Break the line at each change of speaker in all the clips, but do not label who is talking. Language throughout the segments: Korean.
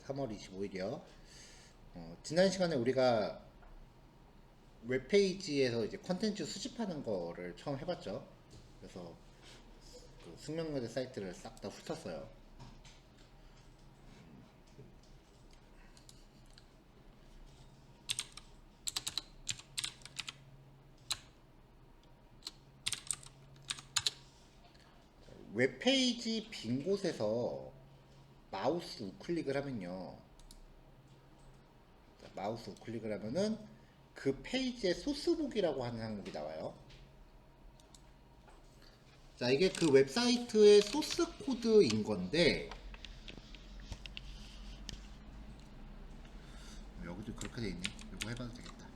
3월 25일이요. 지난 시간에 우리가 웹페이지에서 이제 컨텐츠 수집하는 거를 처음 해봤죠. 그래서 그 숙명여대 사이트를 싹 다 훑었어요. 웹페이지 빈 곳에서 마우스 우클릭을 하면요. 자, 마우스 우클릭을 하면은 그 페이지의 소스북이라고 하는 항목이 나와요. 자, 이게 그 웹사이트의 소스 코드인 건데, 여기도 그렇게 돼 있네. 이거 해봐도 되겠다.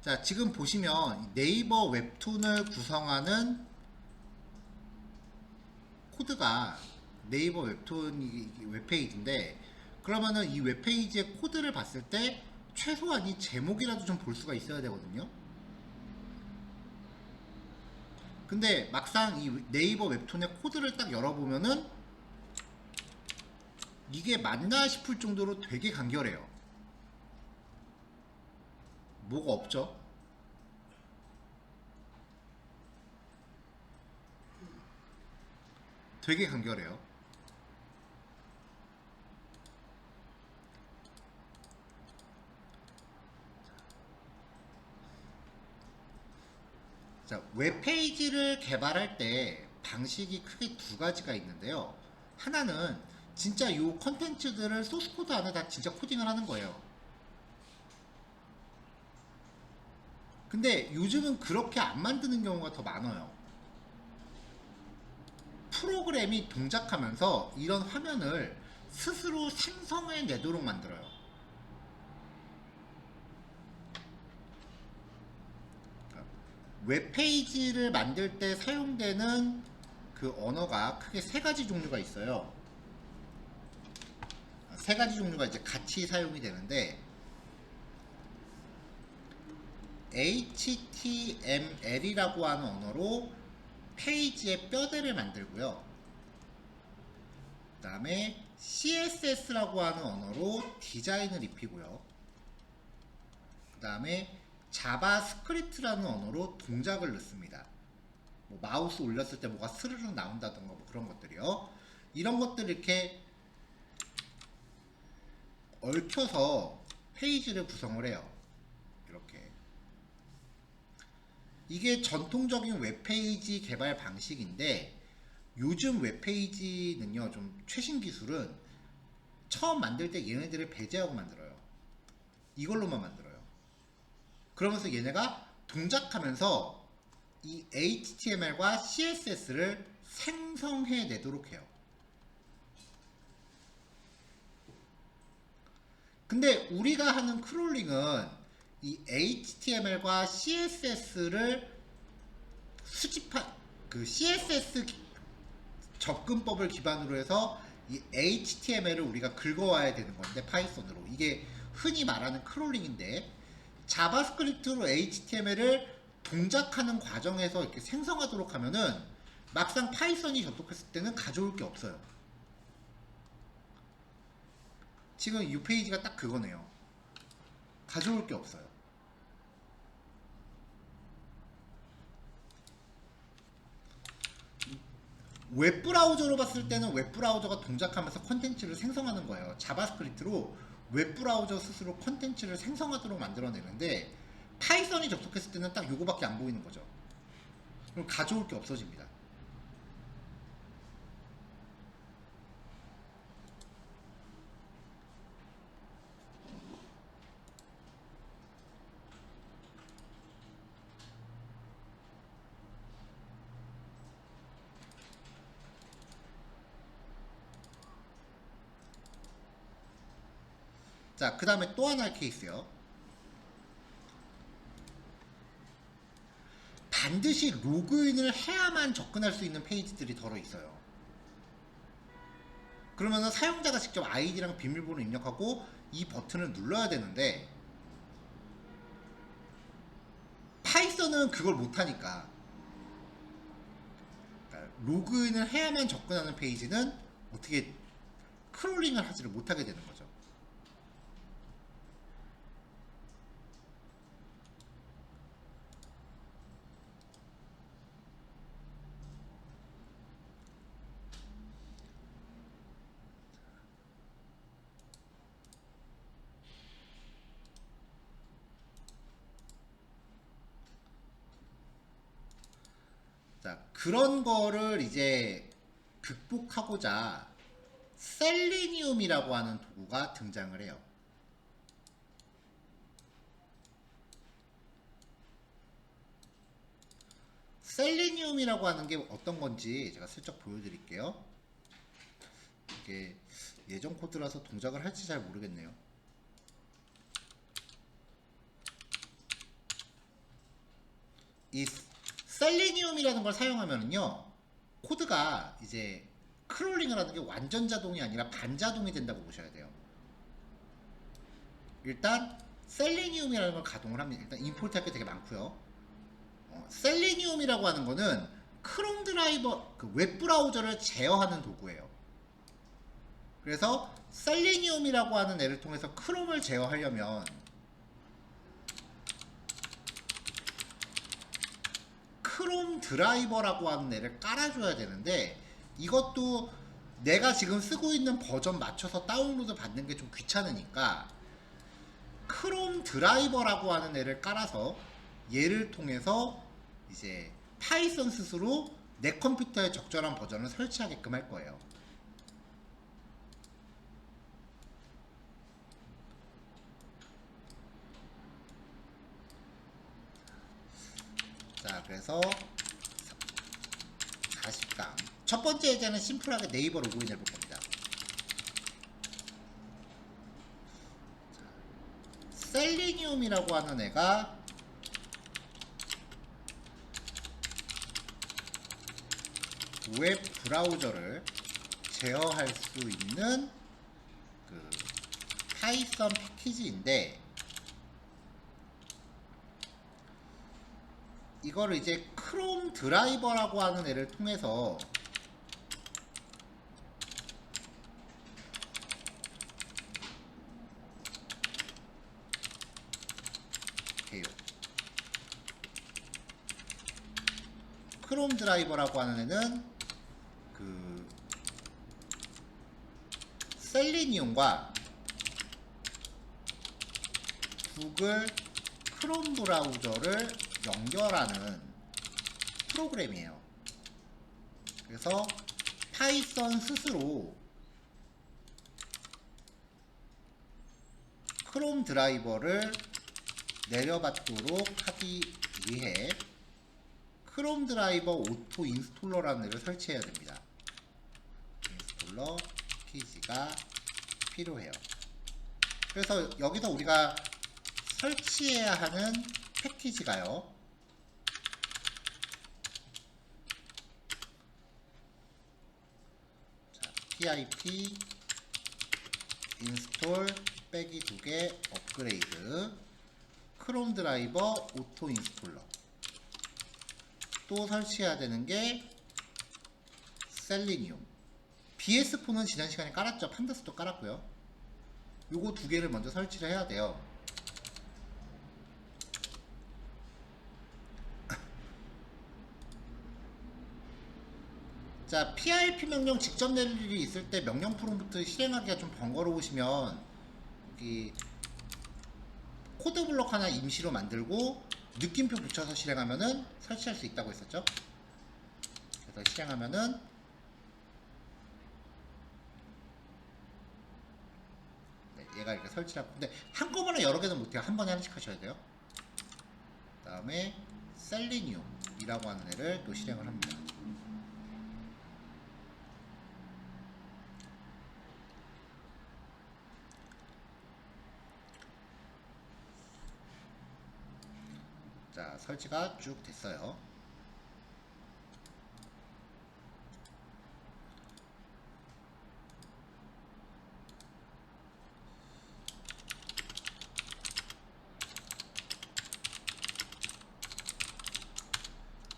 자, 지금 보시면 네이버 웹툰을 구성하는 코드가 네이버 웹툰 웹페이지인데, 그러면은 이 웹페이지의 코드를 봤을 때 최소한 이 제목이라도 좀 볼 수가 있어야 되거든요. 근데 막상 이 네이버 웹툰의 코드를 딱 열어보면은 이게 맞나 싶을 정도로 되게 간결해요. 뭐가 없죠? 되게 간결해요. 자, 웹페이지를 개발할 때 방식이 크게 두 가지가 있는데요. 하나는 진짜 이 컨텐츠들을 소스코드 안에 다 진짜 코딩을 하는 거예요. 근데 요즘은 그렇게 안 만드는 경우가 더 많아요. 프로그램이 동작하면서 이런 화면을 스스로 생성해 내도록 만들어요. 웹페이지를 만들 때 사용되는 그 언어가 크게 세 가지 종류가 있어요. 세 가지 종류가 이제 같이 사용이 되는데, HTML이라고 하는 언어로 페이지의 뼈대를 만들고요. 그 다음에 CSS라고 하는 언어로 디자인을 입히고요. 그 다음에 자바스크립트라는 언어로 동작을 넣습니다. 뭐 마우스 올렸을 때 뭐가 스르륵 나온다던가 뭐 그런 것들이요. 이런 것들 이렇게 얽혀서 페이지를 구성을 해요. 이렇게. 이게 전통적인 웹페이지 개발 방식인데, 요즘 웹페이지는요, 좀 최신 기술은 처음 만들 때 얘네들을 배제하고 만들어요. 이걸로만 만들어요. 그러면서 얘네가 동작하면서 이 HTML과 CSS를 생성해 내도록 해요. 근데 우리가 하는 크롤링은 이 HTML과 CSS를 수집한 그 CSS 접근법을 기반으로 해서 이 HTML을 우리가 긁어와야 되는 건데, 파이썬으로 이게 흔히 말하는 크롤링인데, 자바스크립트로 HTML을 동작하는 과정에서 이렇게 생성하도록 하면은 막상 파이썬이 접속했을 때는 가져올 게 없어요. 지금 이 페이지가 딱 그거네요. 가져올 게 없어요. 웹브라우저로 봤을 때는 웹브라우저가 동작하면서 컨텐츠를 생성하는 거예요. 자바스크립트로 웹브라우저 스스로 컨텐츠를 생성하도록 만들어내는데, 파이썬이 접속했을 때는 딱 요거밖에 안 보이는 거죠. 그럼 가져올 게 없어집니다. 자, 그 다음에 또 하나의 케이스요. 반드시 로그인을 해야만 접근할 수 있는 페이지들이 덜어 있어요. 그러면 사용자가 직접 아이디랑 비밀번호 입력하고 이 버튼을 눌러야 되는데, 파이썬은 그걸 못하니까 로그인을 해야만 접근하는 페이지는 어떻게 스크롤링을 하지를 못하게 되는 거죠. 자, 그런 거를 이제 극복하고자 셀레니움이라고 하는 도구가 등장을 해요. 셀레니움이라고 하는 게 어떤 건지 제가 슬쩍 보여드릴게요. 이게 예전 코드라서 동작을 할지 잘 모르겠네요. 이 셀레니움이라는 걸 사용하면요, 코드가 이제 크롤링을 하는 게 완전 자동이 아니라 반자동이 된다고 보셔야 돼요. 일단 셀레니움이라는 걸 가동을 합니다. 일단 임포트 할 게 되게 많고요. 셀레니움이라고 하는 거는 크롬 드라이버, 그 웹브라우저를 제어하는 도구예요. 그래서 셀레니움이라고 하는 애를 통해서 크롬을 제어하려면 크롬 드라이버라고 하는 애를 깔아줘야 되는데, 이것도 내가 지금 쓰고 있는 버전 맞춰서 다운로드 받는 게 좀 귀찮으니까 크롬 드라이버라고 하는 애를 깔아서 얘를 통해서 이제 파이썬 스스로 내 컴퓨터에 적절한 버전을 설치하게끔 할 거예요. 자, 그래서 40강 첫 번째 예제는 심플하게 네이버 로그인 해볼 겁니다. 셀레니움이라고 하는 애가 웹 브라우저를 제어할 수 있는 그 파이썬 패키지인데, 이거를 이제 크롬 드라이버라고 하는 애를 통해서 해요. 크롬 드라이버라고 하는 애는 그 셀레니움과 구글 크롬 브라우저를 연결하는 프로그램이에요. 그래서 파이썬 스스로 크롬 드라이버를 내려받도록 하기 위해 크롬 드라이버 오토 인스톨러라는 애를 설치해야 됩니다. 인스톨러 패키지가 필요해요. 그래서 여기서 우리가 설치해야 하는 패키지가요, 자, pip 인스톨 빼기 2개 업그레이드 크롬 드라이버 오토 인스톨러. 또 설치해야 되는 게 셀레니움. BS4는 지난 시간에 깔았죠. 판다스도 깔았고요. 요거 두 개를 먼저 설치를 해야 돼요. 자, pip 명령 직접 내릴 일이 있을 때 명령 프롬프트 실행하기가 좀 번거로우시면 여기 코드 블록 하나 임시로 만들고 느낌표 붙여서 실행하면은 설치할 수 있다고 했었죠. 그래서 실행하면은 네, 얘가 이렇게 설치하고, 근데 한꺼번에 여러 개는 못해요. 한 번에 하나씩 하셔야 돼요. 그 다음에 셀레니움이라고 하는 애를 또 실행을 합니다. 자, 설치가 쭉 됐어요.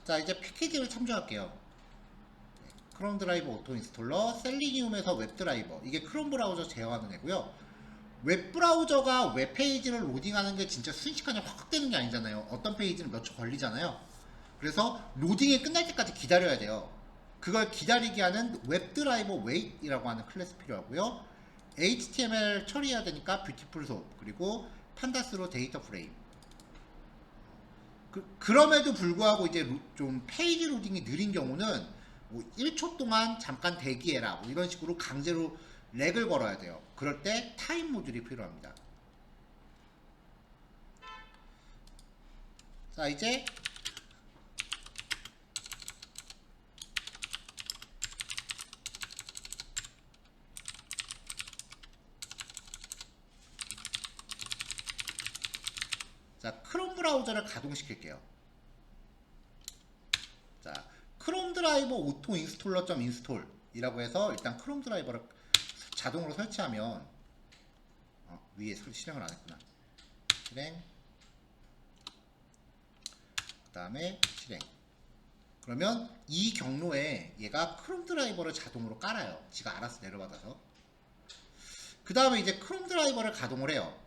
자, 이제 패키지를 참조할게요. 크롬 드라이버 오토 인스톨러, 셀리니움에서 웹 드라이버. 이게 크롬 브라우저 제어하는 애고요. 웹 브라우저가 웹 페이지를 로딩하는 게 진짜 순식간에 확 되는 게 아니잖아요. 어떤 페이지는 몇 초 걸리잖아요. 그래서 로딩이 끝날 때까지 기다려야 돼요. 그걸 기다리게 하는 웹 드라이버 웨이트이라고 하는 클래스 필요하고요. HTML 처리해야 되니까 뷰티풀 소프, 그리고 판다스로 데이터 프레임. 그럼에도 불구하고 이제 좀 페이지 로딩이 느린 경우는 뭐 1초 동안 잠깐 대기해라, 뭐 이런 식으로 강제로 렉을 걸어야 돼요. 그럴 때 타임 모듈이 필요합니다. 자, 이제 자, 크롬 브라우저를 가동시킬게요. 자, 크롬 드라이버 오토 인스톨러 점 인스톨이라고 해서 일단 크롬 드라이버를 자동으로 설치하면 위에 실행을 안 했구나. 실행, 그 다음에 실행. 그러면 이 경로에 얘가 크롬 드라이버를 자동으로 깔아요. 지가 알아서 내려받아서. 그 다음에 이제 크롬 드라이버를 가동을 해요.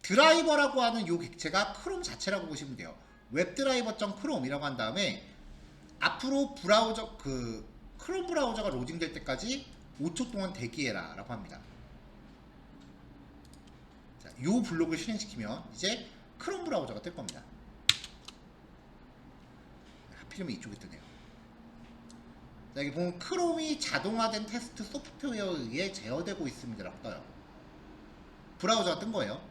드라이버라고 하는 요 객체가 크롬 자체라고 보시면 돼요. 웹드라이버.chrome이라고 한 다음에 앞으로 브라우저 크롬 브라우저가 로딩될 때까지 5초 동안 대기해라 라고 합니다. 자, 요 블록을 실행시키면 이제 크롬 브라우저가 뜰 겁니다. 하필이면 이쪽에 뜨네요. 자, 여기 보면 크롬이 자동화된 테스트 소프트웨어에 의해 제어되고 있습니다 라고 떠요. 브라우저가 뜬 거예요.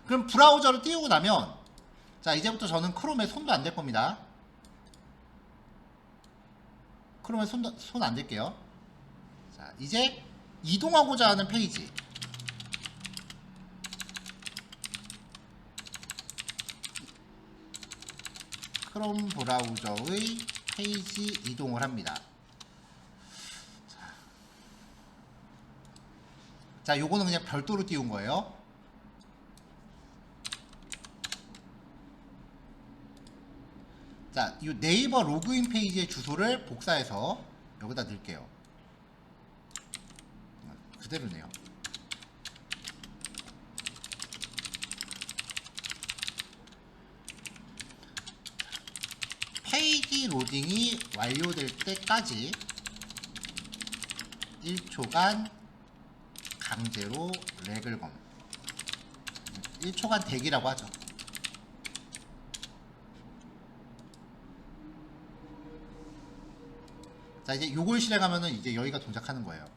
그럼 브라우저를 띄우고 나면, 자, 이제부터 저는 크롬에 손도 안 댈 겁니다. 크롬에 손 안 댈게요. 자, 이제 이동하고자 하는 페이지. 크롬 브라우저의 페이지 이동을 합니다. 자, 요거는 그냥 별도로 띄운 거예요. 자, 이 네이버 로그인 페이지의 주소를 복사해서 여기다 넣을게요. 그대로네요. 페이지 로딩이 완료될 때까지 1초간 강제로 렉을 검. 1초간 대기라고 하죠. 자, 이제 요걸 실행하면은 이제 여기가 동작하는 거예요.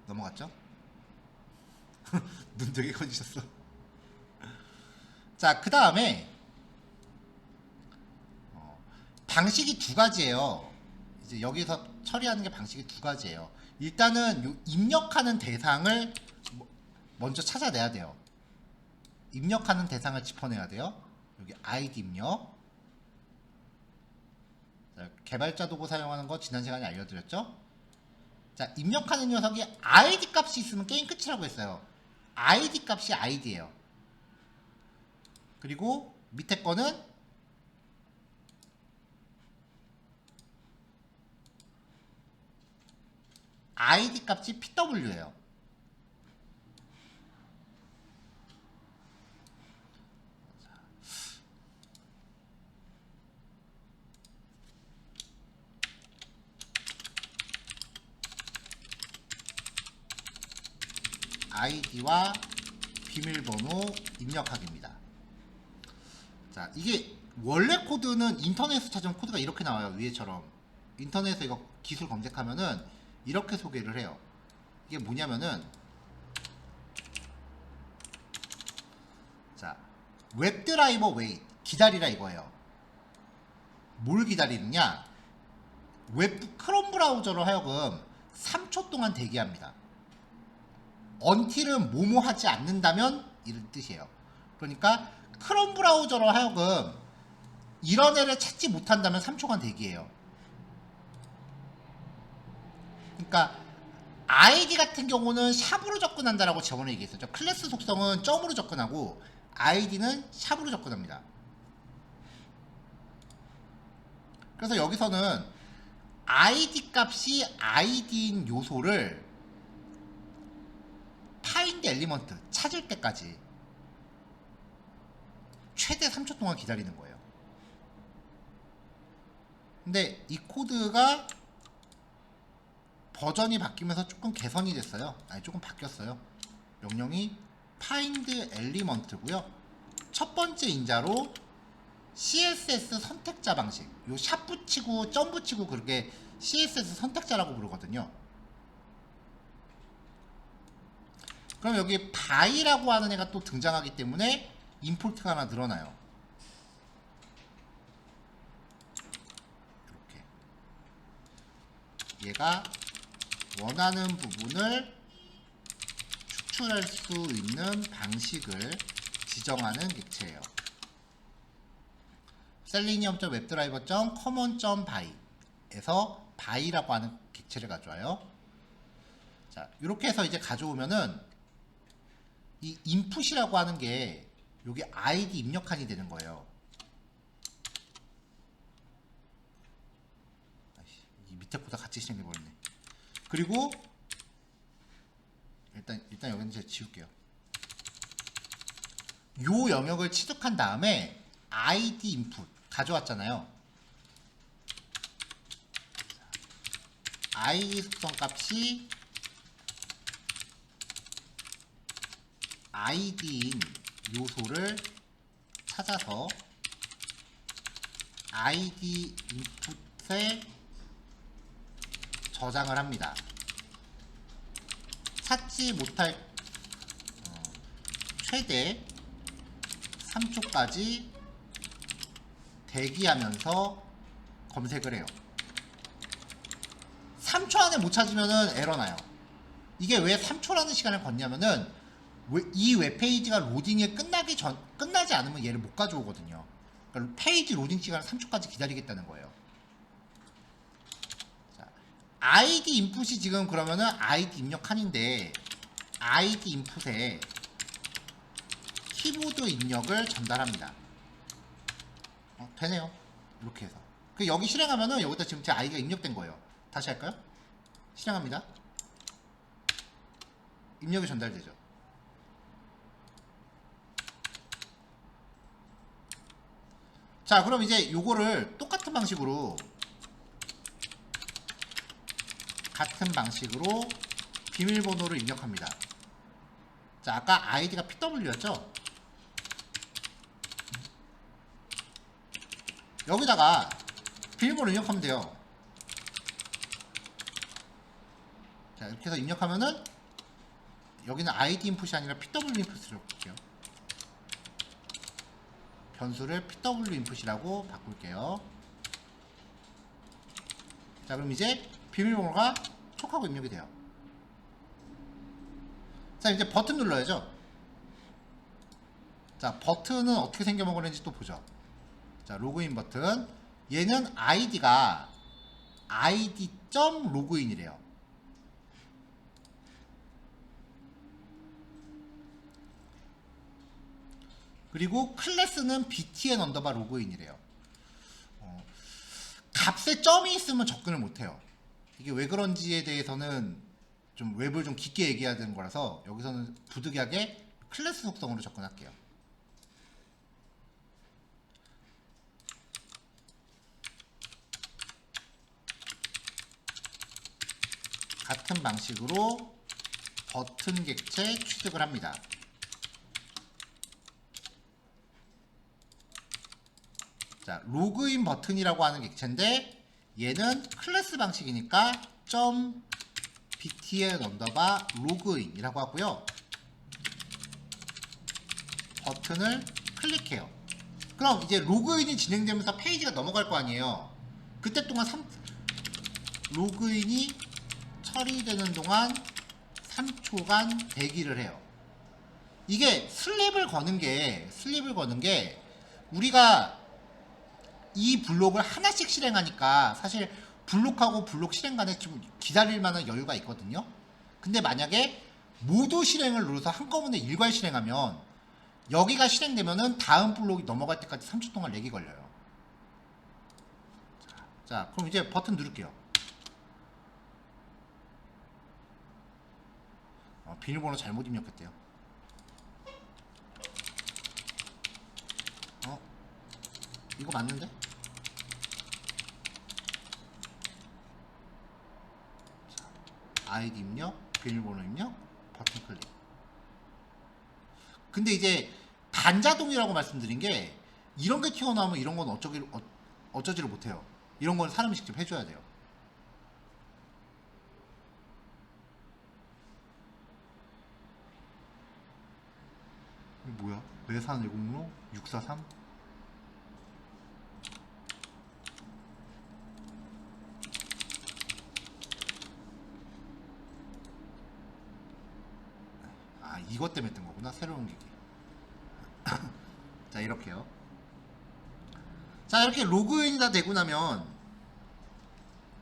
넘어갔죠? 눈 되게 커지셨어. 자, 그 다음에 방식이 두 가지예요. 이제 여기서 처리하는 게 방식이 두 가지예요. 일단은 요 입력하는 대상을 먼저 찾아내야 돼요. 입력하는 대상을 짚어내야 돼요. 여기 아이디 입력. 자, 개발자 도구 사용하는 거 지난 시간에 알려드렸죠? 자, 입력하는 녀석이 아이디 값이 있으면 게임 끝이라고 했어요. 아이디 값이 아이디예요. 그리고 밑에 거는 아이디 값이 PW예요. 아이디와 비밀번호 입력하기입니다. 자, 이게 원래 코드는 인터넷에서 찾은 코드가 이렇게 나와요. 위에처럼 인터넷에서 이거 기술 검색하면은 이렇게 소개를 해요. 이게 뭐냐면은, 자, 웹드라이버 웨이트 기다리라 이거예요. 뭘 기다리느냐? 크롬 브라우저로 하여금 3초 동안 대기합니다. until은 뭐뭐 하지 않는다면 이런 뜻이에요. 그러니까 크롬 브라우저로 하여금 이런 애를 찾지 못한다면 3초간 대기해요. 그러니까 아이디 같은 경우는 샵으로 접근한다라고 저번에 얘기했었죠. 클래스 속성은 점으로 접근하고 아이디는 샵으로 접근합니다. 그래서 여기서는 id 값이 id인 요소를 find 엘리먼트 찾을 때까지 최대 3초 동안 기다리는 거예요. 근데 이 코드가 버전이 바뀌면서 조금 개선이 됐어요. 아니, 조금 바뀌었어요. 명령이 find element고요. 첫 번째 인자로 CSS 선택자 방식, 요 샵 붙이고 점 붙이고 그렇게 CSS 선택자라고 부르거든요. 그럼 여기 by라고 하는 애가 또 등장하기 때문에 임포트가 하나 늘어나요. 이렇게 얘가 원하는 부분을 추출할 수 있는 방식을 지정하는 객체예요. selenium.webdriver.common.by 에서 by라고 하는 객체를 가져와요. 자, 이렇게 해서 이제 가져오면은 이 input이라고 하는 게 여기 id 입력칸이 되는 거예요. 이 밑에 코드 같이 실행해 버렸네. 그리고 일단 여기는 제가 지울게요. 요 영역을 취득한 다음에 id input 가져왔잖아요. id 속성 값이 id인 요소를 찾아서 id input에 저장을 합니다. 찾지 못할 최대 3초까지 대기하면서 검색을 해요. 3초 안에 못 찾으면은 에러 나요. 이게 왜 3초라는 시간을 걷냐면은 이 웹페이지가 로딩이 끝나지 않으면 얘를 못 가져오거든요. 그러니까 페이지 로딩 시간을 3초까지 기다리겠다는 거예요. 자, id 인풋이 지금 그러면은 id 입력칸인데 id 인풋에 키보드 입력을 전달합니다. 되네요. 이렇게 해서. 여기 실행하면은 여기다 지금 제 아이디가 입력된 거예요. 다시 할까요? 실행합니다. 입력이 전달되죠. 자, 그럼 이제 요거를 똑같은 방식으로 비밀번호를 입력합니다. 자, 아까 아이디가 PW였죠? 여기다가 비밀번호 입력하면 돼요. 자, 이렇게 해서 입력하면은 여기는 id 인풋이 아니라 pw 인풋으로 볼게요. 변수를 pw 인풋이라고 바꿀게요. 자, 그럼 이제 비밀번호가 촉하고 입력이 돼요. 자, 이제 버튼 눌러야죠. 자, 버튼은 어떻게 생겨먹었는지 또 보죠. 자, 로그인 버튼. 얘는 id가 id.로그인이래요. 그리고 클래스는 btn 언더바 로그인이래요. 값에 점이 있으면 접근을 못해요. 이게 왜 그런지에 대해서는 좀 웹을 좀 깊게 얘기해야 되는 거라서 여기서는 부득이하게 클래스 속성으로 접근할게요. 같은 방식으로 버튼 객체 취득을 합니다. 자, 로그인 버튼이라고 하는 객체인데 얘는 클래스 방식이니까 .btn 언더바 로그인이라고 하고요. 버튼을 클릭해요. 그럼 이제 로그인이 진행되면서 페이지가 넘어갈 거 아니에요. 그때 동안 로그인이 처리되는 동안 3초간 대기를 해요. 이게 슬립을 거는 게 우리가 이 블록을 하나씩 실행하니까 사실 블록하고 블록 실행 간에 좀 기다릴 만한 여유가 있거든요. 근데 만약에 모두 실행을 눌러서 한꺼번에 일괄 실행하면 여기가 실행되면은 다음 블록이 넘어갈 때까지 3초 동안 렉이 걸려요. 자, 자, 그럼 이제 버튼 누를게요. 비밀번호 잘못 입력했대요. 이거 맞는데? 자, 아이디 입력, 비밀번호 입력, 버튼 클릭. 근데 이제 반자동이라고 말씀드린 게 이런 게 튀어나오면 이런 건 어쩌지를 못해요. 이런 건 사람이 직접 해줘야 돼요. 이게 뭐야? 외산 외국로 643? 아, 이것 때문에 뜬 거구나. 새로운 기기. 자, 이렇게요. 자, 이렇게 로그인이 다 되고 나면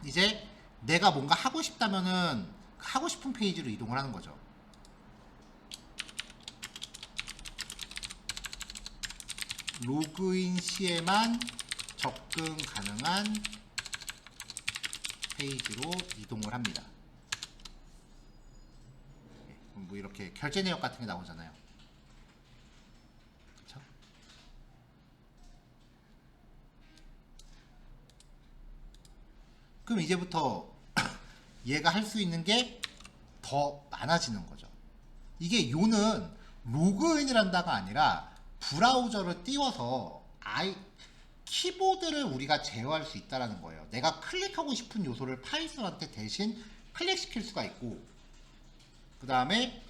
이제 내가 뭔가 하고 싶다면은 하고 싶은 페이지로 이동을 하는 거죠. 로그인 시에만 접근 가능한 페이지로 이동을 합니다. 뭐 이렇게 결제 내역 같은 게 나오잖아요. 그쵸? 그럼 이제부터 얘가 할 수 있는 게 더 많아지는 거죠. 이게 요는 로그인이란다가 아니라 브라우저를 띄워서 키보드를 우리가 제어할 수 있다는 거예요. 내가 클릭하고 싶은 요소를 파이썬한테 대신 클릭시킬 수가 있고, 그 다음에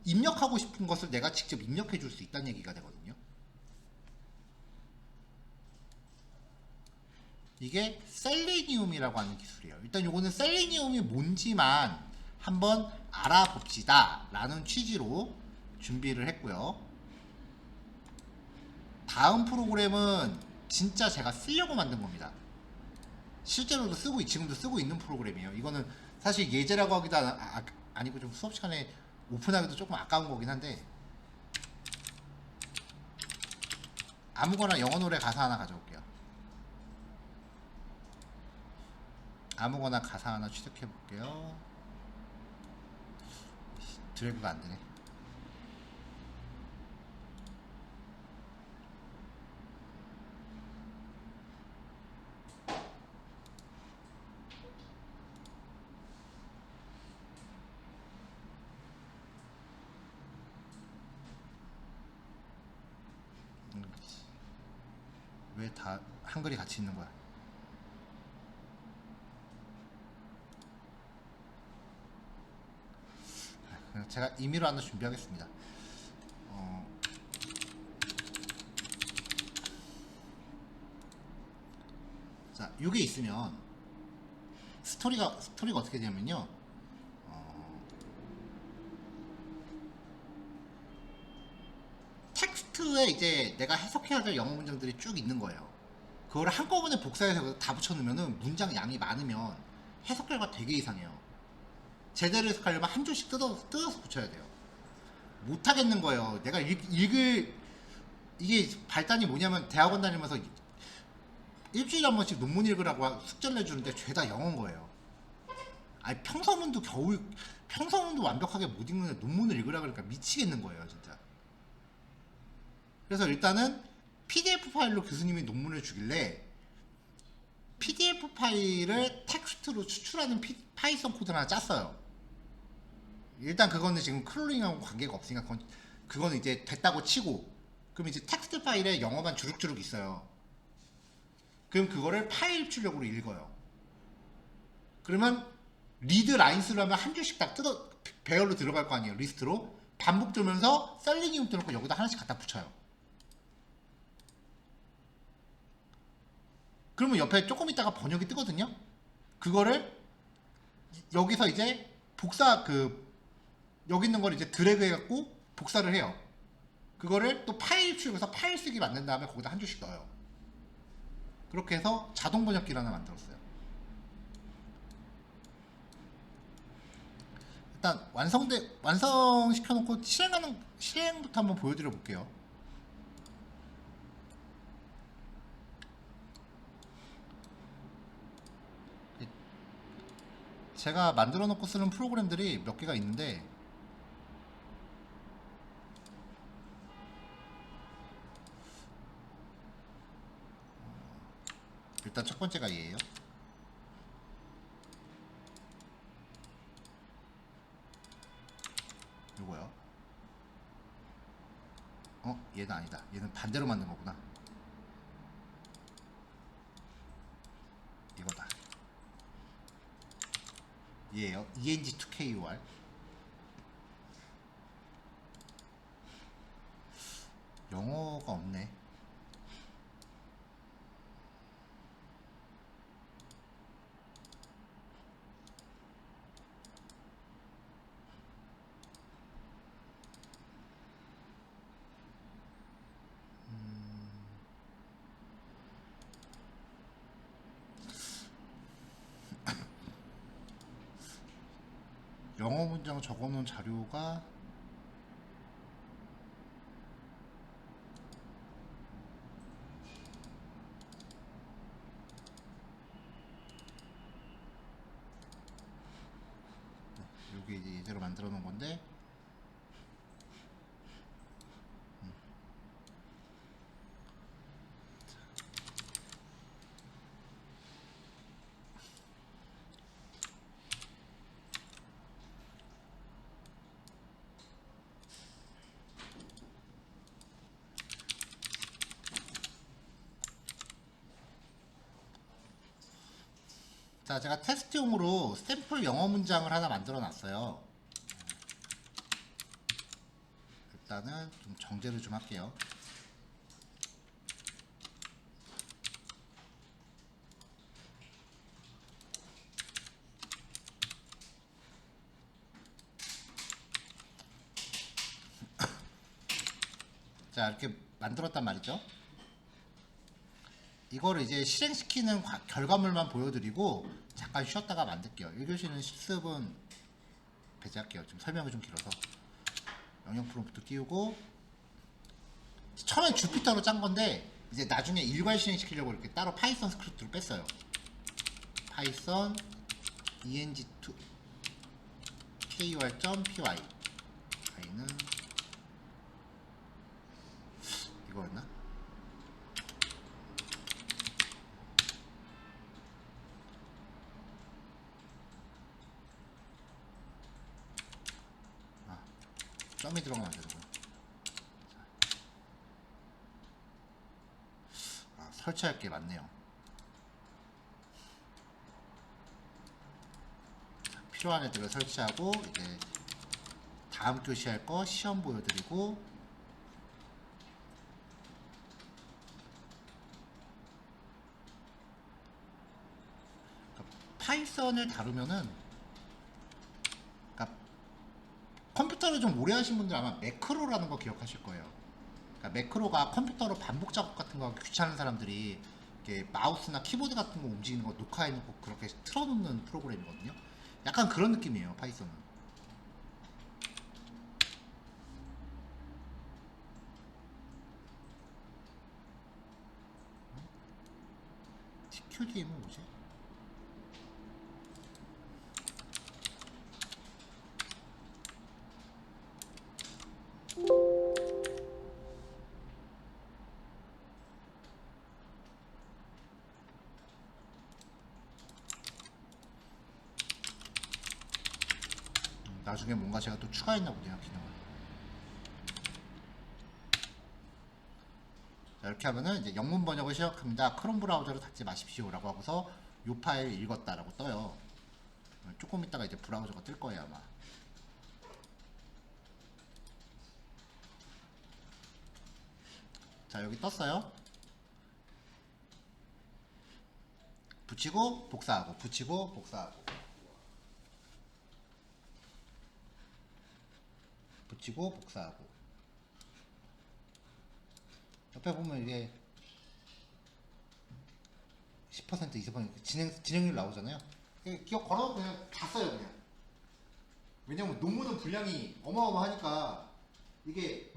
입력하고 싶은 것을 내가 직접 입력해 줄 수 있다는 얘기가 되거든요. 이게 셀레니움이라고 하는 기술이에요. 일단 요거는 셀레니움이 뭔지만 한번 알아봅시다 라는 취지로 준비를 했고요. 다음 프로그램은 진짜 제가 쓰려고 만든 겁니다. 실제로도 지금도 쓰고 있는 프로그램이에요. 이거는 사실 예제라고 하기도 아니고 좀 수업 시간에 오픈하기도 조금 아까운 거긴 한데, 아무거나 영어 노래 가사 하나 가져올게요. 아무거나 가사 하나 취득해 볼게요. 드래그가 안 되네. 왜 다 한글이 같이 있는 거야? 제가 임의로 하나 준비하겠습니다. 자, 이게 있으면 스토리가 어떻게 되냐면요. 텍스트에 이제 내가 해석해야 될 영어 문장들이 쭉 있는 거예요. 그걸 한꺼번에 복사해서 다 붙여놓으면 문장 양이 많으면 해석 결과 되게 이상해요. 제대로 해석하려면 한 줄씩 뜯어서 붙여야 돼요. 못하겠는 거예요. 내가 읽을 이게 발단이 뭐냐면 대학원 다니면서 일주일에 한 번씩 논문 읽으라고 숙제를 내주는데 죄다 영어인 거예요. 아니 평서문도 완벽하게 못 읽는데 논문을 읽으라 그러니까 미치겠는 거예요, 진짜. 그래서 일단은 PDF 파일로 교수님이 논문을 주길래 PDF 파일을 텍스트로 추출하는 파이썬 코드를 하나 짰어요. 일단 그거는 지금 크롤링하고 관계가 없으니까 그거는 이제 됐다고 치고, 그럼 이제 텍스트 파일에 영어만 주룩주룩 있어요. 그럼 그거를 파일 출력으로 읽어요. 그러면 리드 라인스로 하면 한 줄씩 딱 배열로 들어갈 거 아니에요. 리스트로 반복 들면서 셀리니움 뜯어놓고 여기다 하나씩 갖다 붙여요. 그러면 옆에 조금 있다가 번역이 뜨거든요. 그거를 여기서 이제 여기 있는 걸 이제 드래그 해갖고 복사를 해요. 그거를 또 파일 출력해서 파일 쓰기 만든 다음에 거기다 한 줄씩 넣어요. 그렇게 해서 자동 번역기를 하나 만들었어요. 일단 완성시켜놓고 실행부터 한번 보여드려 볼게요. 제가 만들어 놓고 쓰는 프로그램들이 몇 개가 있는데, 일단 첫 번째가 얘예요. 요거요. 얘는 아니다. 얘는 반대로 만든 거구나. 이거다. 얘예요. ENG2KUR. 영어가 없네. 영어 문장 적어놓은 자료가 여기 이제 예제로 만들어 놓은 건데, 자, 제가 테스트용으로 샘플 영어 문장을 하나 만들어 놨어요. 일단은 좀 정제를 좀 할게요. 자, 이렇게 만들었단 말이죠. 이거를 이제 실행시키는 결과물만 보여드리고 잠깐 쉬었다가 만들게요. 1교시는 실습은 배제할게요. 지금 설명이 좀 길어서. 영역 프롬프트 띄우고, 처음엔 주피터로 짠 건데 이제 나중에 일괄 실행시키려고 이렇게 따로 파이썬 스크립트로 뺐어요. 파이썬 eng2 kur.py. y는 이거였나? 점이 들어가면 안 되는구나. 설치할 게 많네요. 필요한 애들을 설치하고, 이제 다음 교시 할 거 시험 보여드리고, 그러니까 파이썬을 다루면은, 그러니까 컴퓨터를 좀 오래 하신 분들 아마 매크로라는 거 기억하실 거예요. 그러니까 매크로가 컴퓨터로 반복 작업 같은 거 귀찮은 사람들이 이렇게 마우스나 키보드 같은 거 움직이는 거 녹화해놓고 그렇게 틀어놓는 프로그램이거든요. 약간 그런 느낌이에요, 파이썬은. TQDM은 뭐지? 나중에 뭔가 제가 또 추가했나 보네요, 기능을. 자, 이렇게 하면은 이제 영문 번역을 시작합니다. 크롬 브라우저를 닫지 마십시오 라고 하고서 이 파일 읽었다 라고 떠요. 조금 있다가 이제 브라우저가 뜰 거예요, 아마. 자, 여기 떴어요. 붙이고 복사하고, 붙이고 복사하고, 붙이고 복사하고. 옆에 보면 이게 10% 20% 진행률 나오잖아요. 기억 걸어도 그냥 다 써요, 그냥. 왜냐면 논문은 분량이 어마어마하니까 이게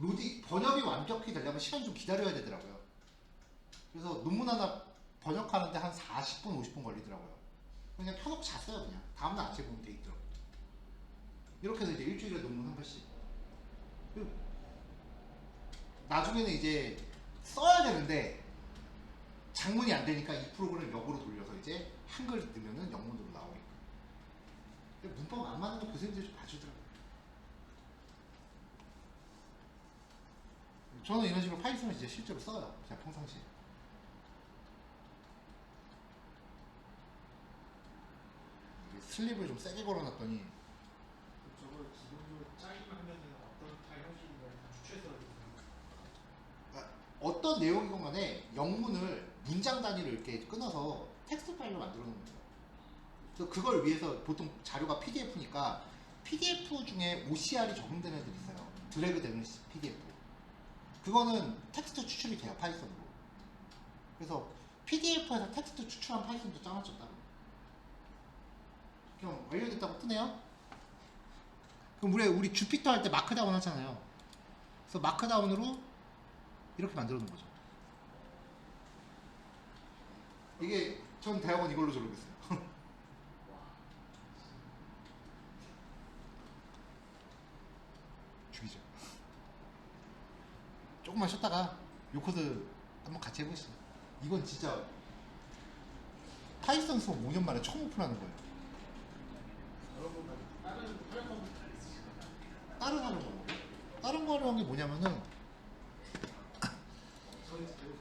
번역이 완벽히 되려면 시간 좀 기다려야 되더라고요. 그래서 논문 하나 번역하는데 한 40분 50분 걸리더라고요. 그냥 켜놓고 잤어요. 그냥 다음날 아침에 보면 돼 있더라고. 이렇게 해서 이제 일주일에 논문 한 번씩. 그리고 나중에는 이제 써야 되는데 장문이 안 되니까 이 프로그램을 역으로 돌려서 이제 한글 넣으면은 영문으로 나오니까. 문법 안 맞는 거 교수님들이 좀 봐주더라고요. 저는 이런 식으로 파이썬을 이제 실제로 써요. 그냥 평상시에. 슬립을 좀 세게 걸어놨더니
저걸 기본적으로 짜기만 하면은 어떤 파일 형식인가를 다 추출해서
어떤 내용이건 간에 영문을 문장 단위로 이렇게 끊어서 텍스트 파일로 만들어 놓는 거예요. 그래서 그걸 위해서 보통 자료가 PDF니까 PDF 중에 OCR이 적용되는 애들이 있어요. 드래그 되는 PDF. 그거는 텍스트 추출이 돼요, 파이썬으로. 그래서 PDF에서 텍스트 추출한 파이썬도 짜맞췄다. 그럼 완료됐다고 뜨네요? 그럼 우리 주피터 할 때 마크다운 하잖아요. 그래서 마크다운으로 이렇게 만들어 놓은 거죠. 이게 전 대학원 이걸로 졸업했어요. 죽이죠. 조금만 쉬었다가 요 코드 한번 같이 해보시죠. 이건 진짜 파이썬 수업 5년 만에 처음 오픈하는 거예요.
여러분 다른 활용 방법이 다 있으실 거예요.
다른 활용 방법. 다른 거 활용한 게 뭐냐면은
저희 배우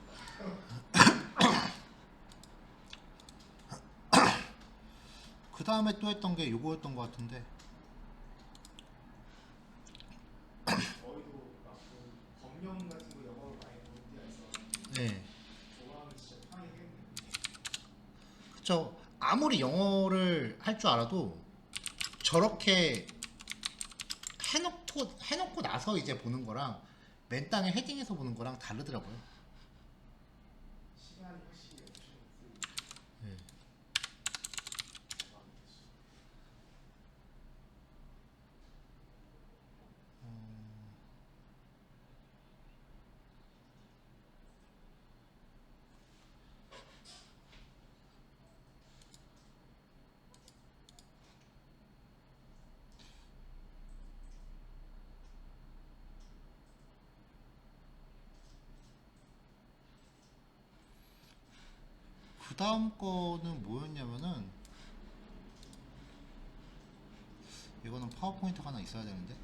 그 다음에 또 했던 게 요거였던 것 같은데.
저희도 막그 검령 같은 거 영어로 많이 보는 데가 있어.
네.
저거 하면 진짜 편하게 되겠네요.
그쵸. 아무리 영어를 할 줄 알아도 저렇게 해놓고 나서 이제 보는 거랑 맨 땅에 헤딩해서 보는 거랑 다르더라고요.
시간이 확실히 엄청
네. 그 다음 거는 뭐였냐면은 이거는 파워포인트가 하나 있어야 되는데.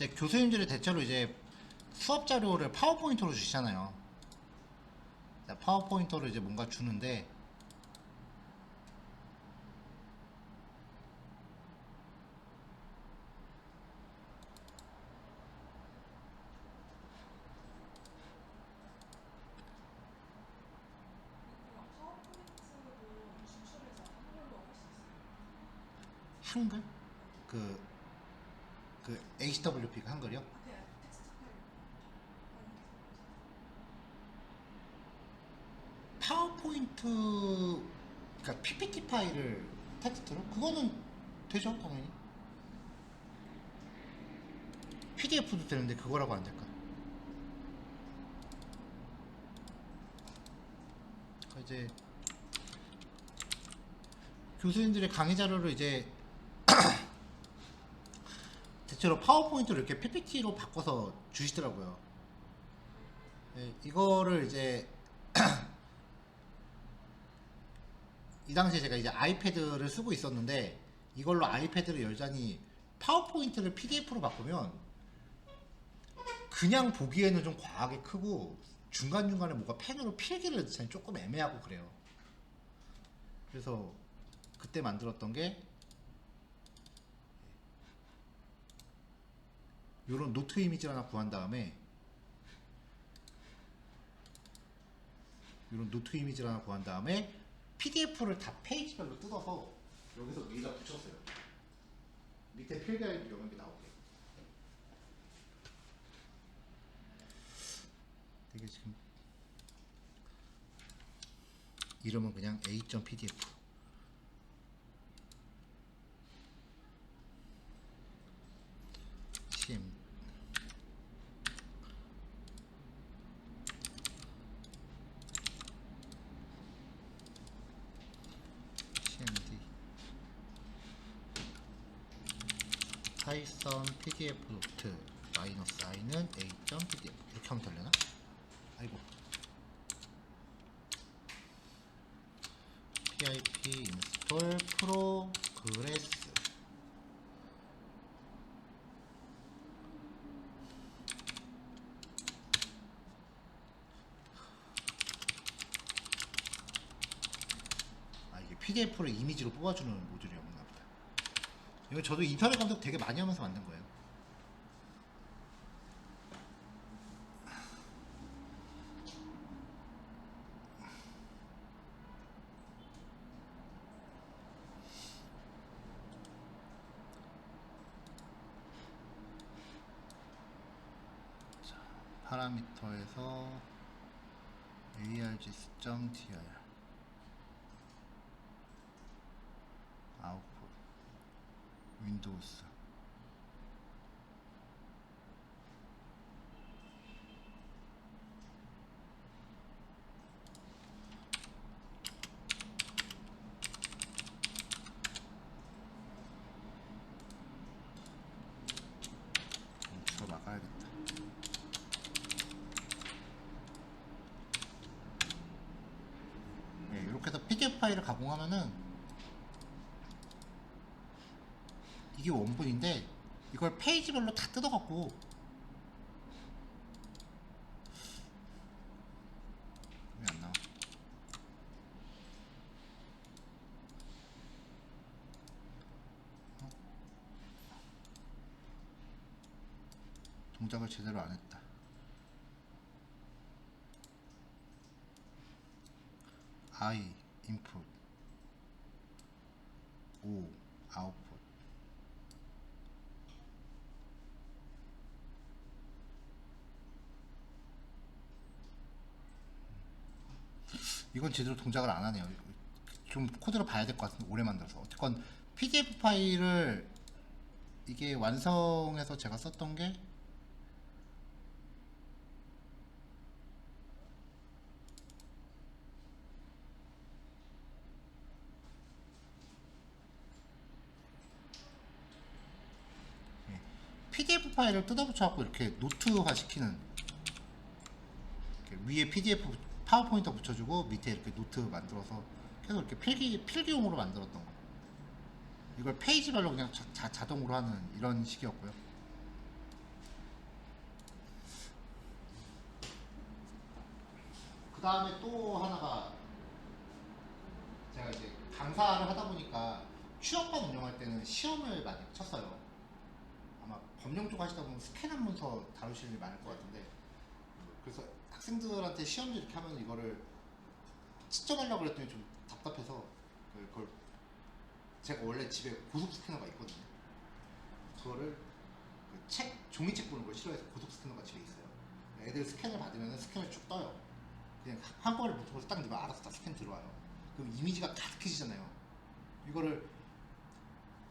이제 교수님들이 대체로 이제 수업 자료를 파워포인트로 주시잖아요. 파워포인트로 이제 뭔가 주는데
파워포인트도 추출해서 한글로 할 수 있어요.
한글? 그 HWP가 한글이요?
그냥 텍스트 파일
파워포인트, 그러니까 PPT 파일을 텍스트로? 그거는 되죠, 당연히. PDF도 되는데 그거라고 안 될까? 그러니까 이제 교수님들의 강의 자료를 이제 대체로 파워포인트를 이렇게 PPT로 바꿔서 주시더라고요. 네, 이거를 이제 이 당시에 제가 이제 아이패드를 쓰고 있었는데 이걸로 아이패드를 열자니 파워포인트를 PDF로 바꾸면 그냥 보기에는 좀 과하게 크고 중간중간에 뭔가 펜으로 필기를 넣자니 조금 애매하고 그래요. 그래서 그때 만들었던 게 요런 노트 이미지를 하나 구한 다음에 요런 노트 이미지를 하나 구한 다음에 PDF를 다 페이지별로 뜯어서 여기서 위에다 붙였어요. 밑에 필기할 영역이 나오게. 이게 지금 이름은 그냥 a.pdf. cm cmd 파이썬 pdf 노트 마이너스 i는 a.pdf 이렇게 하면 되려나? 아이고. pip install progress. 아, 이게 PDF를 이미지로 뽑아주는 모듈이었나 보다. 이거 저도 인터넷 검색 되게 많이 하면서 만든 거예요. 파라미터에서 args.dir 아웃풋 윈도우스 주로 막아야겠다. 네, 이렇게 해서 PDF 파일을 가공하면은 이게 원본인데 이걸 페이지별로 다 뜯어갖고 왜 안 나와? 동작을 제대로 안 했다. I input O output. 이건 제대로 동작을 안 하네요. 좀 코드를 봐야 될 것 같은데 오래 만들어서. 어쨌건 PDF 파일을 이게 완성해서 제가 썼던 게 PDF 파일을 뜯어붙여갖고 이렇게 노트화 시키는, 이렇게 위에 PDF 파워포인트 붙여주고 밑에 이렇게 노트 만들어서 계속 이렇게 필기용으로 만들었던 거. 이걸 페이지별로 그냥 자동으로 하는 이런 식이었고요. 그 다음에 또 하나가 제가 이제 강사를 하다 보니까 취업반 운영할 때는 시험을 많이 쳤어요. 아마 법령 쪽 하시다 보면 스캔한 문서 다루실 일이 많을 것 같은데, 그래서 학생들한테 시험지 이렇게 하면 이거를 측정하려고 그랬더니 좀 답답해서 그걸 제가 원래 집에 고속 스캐너가 있거든요. 그거를 그 종이책 보는 걸 싫어해서 고속 스캐너가 집에 있어요. 애들 스캔을 받으면 스캔을 쭉 떠요. 그냥 한꺼번에 붙어서 딱 누가 알아서 다 스캔 들어와요. 그럼 이미지가 가득해지잖아요. 이거를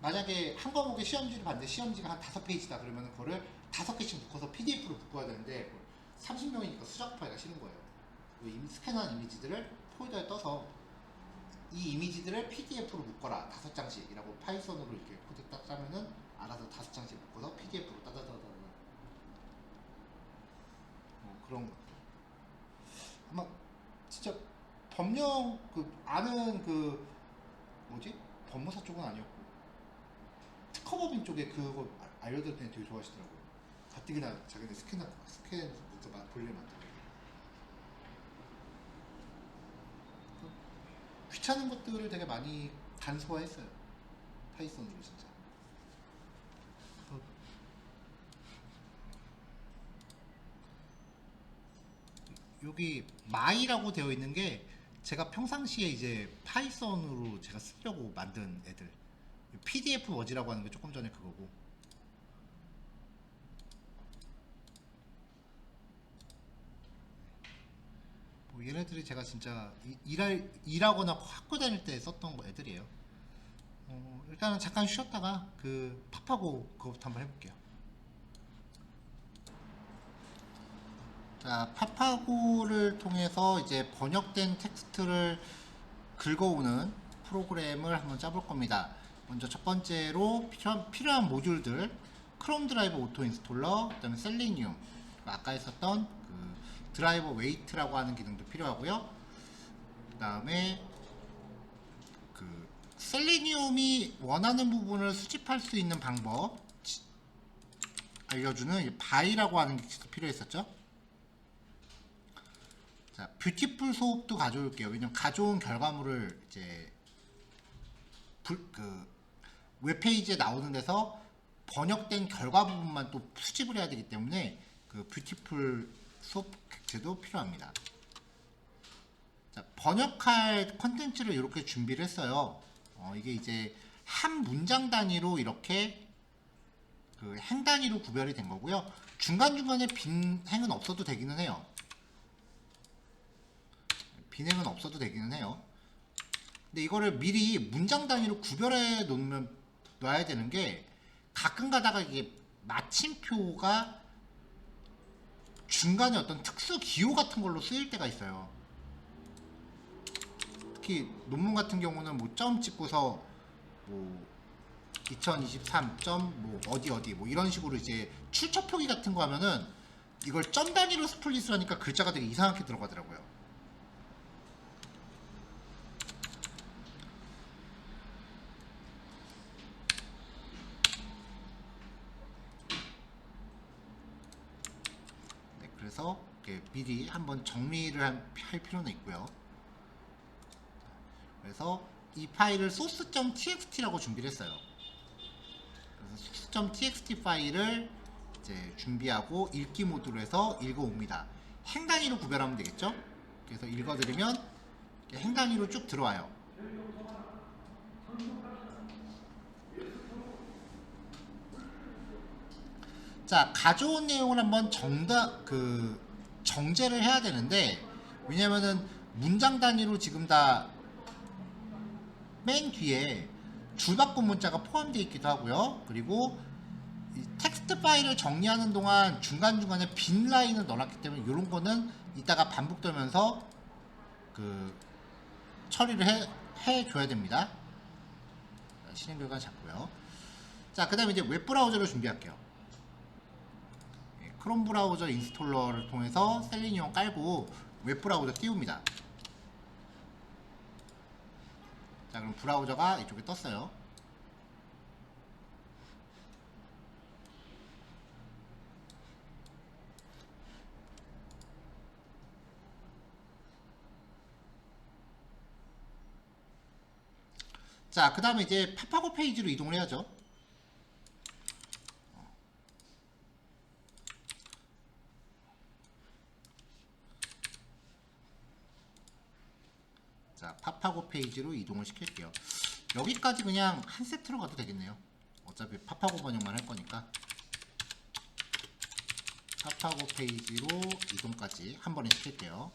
만약에 한 과목에 시험지를 봤는데 시험지가 한 5페이지다 그러면 그거를 5개씩 묶어서 PDF로 묶어야 되는데 30명이니까 수작업하기가 싫은 거예요. 스캔한 이미지들을 폴더에 떠서 이 이미지들을 PDF로 묶어라 5장씩이라고 파이썬으로 이렇게 코드 딱 짜면은 알아서 5장씩 묶어서 PDF로 따다다다다 그런 거. 아마 진짜 법령 그 아는 그 뭐지 법무사 쪽은 아니었고 특허법인 쪽에 그거 알려드렸더니 되게 좋아하시더라고요. 가뜩이나 자기네 스캔부터 볼일 많다고. 귀찮은 것들을 되게 많이 간소화했어요. 파이썬으로 진짜. 여기 my라고 되어 있는 게 제가 평상시에 이제 파이썬으로 제가 쓰려고 만든 애들. PDF 워지라고 하는 게 조금 전에 그거고. 뭐 얘네들이 제가 진짜 일하거나 학교 다닐 때 썼던 애들이에요. 일단은 잠깐 쉬었다가 그 팝하고 그거부터 한번 해볼게요. 자, 팝하고를 통해서 이제 번역된 텍스트를 긁어오는 프로그램을 한번 짜볼 겁니다. 먼저 첫 번째로 필요한 모듈들, 크롬 드라이버 오토 인스톨러, 그다음에 셀리늄, 아까 했었던 그 드라이버 웨이트라고 하는 기능도 필요하고요. 그다음에 그 셀리늄이 원하는 부분을 수집할 수 있는 방법 알려주는 바이라고 하는 게 필요했었죠. 자, 뷰티풀 소업도 가져올게요. 왜냐면 가져온 결과물을 이제 그 웹페이지에 나오는 데서 번역된 결과 부분만 또 수집을 해야 되기 때문에 그 뷰티풀 소업 객체도 필요합니다. 자, 번역할 컨텐츠를 이렇게 준비를 했어요. 이게 이제 한 문장 단위로 이렇게 그 행 단위로 구별이 된 거고요. 중간중간에 빈 행은 없어도 되기는 해요. 빈행은 없어도 되기는 해요. 근데 이거를 미리 문장 단위로 구별해 놔야 되는 게 가끔 가다가 이게 마침표가 중간에 어떤 특수 기호 같은 걸로 쓰일 때가 있어요. 특히 논문 같은 경우는 뭐 점 찍고서 뭐 2023. 뭐 어디 뭐 이런 식으로 이제 출처 표기 같은 거 하면은 이걸 점 단위로 스플릿을 하니까 글자가 되게 이상하게 들어가더라고요. 그래서 이렇게 미리 한번 정리를 할 필요는 있고요. 그래서 이 파일을 source.txt라고 준비를 했어요. 그래서 source.txt 파일을 이제 준비하고 읽기 모드로 해서 읽어옵니다. 행 단위로 구별하면 되겠죠? 그래서 읽어드리면 행 단위로 쭉 들어와요. 자, 가져온 내용을 한번 정제를 해야 되는데, 왜냐면은 문장 단위로 지금 다 맨 뒤에 줄바꿈 문자가 포함되어 있기도 하고요. 그리고 이 텍스트 파일을 정리하는 동안 중간중간에 빈 라인을 넣어놨기 때문에 이런 거는 이따가 반복되면서 그 처리를 해줘야 됩니다. 실행 결과 잡고요. 자, 그 다음에 이제 웹 브라우저를 준비할게요. 크롬 브라우저 인스톨러를 통해서 셀리늄 깔고 웹 브라우저 띄웁니다. 자, 그럼 브라우저가 이쪽에 떴어요. 자, 그 다음에 이제 팝하고 페이지로 이동을 해야죠. 자, 팝하고 페이지로 이동을 시킬게요. 여기까지 그냥 한 세트로 가도 되겠네요. 어차피 팝하고 번역만 할 거니까. 팝하고 페이지로 이동까지 한 번에 시킬게요.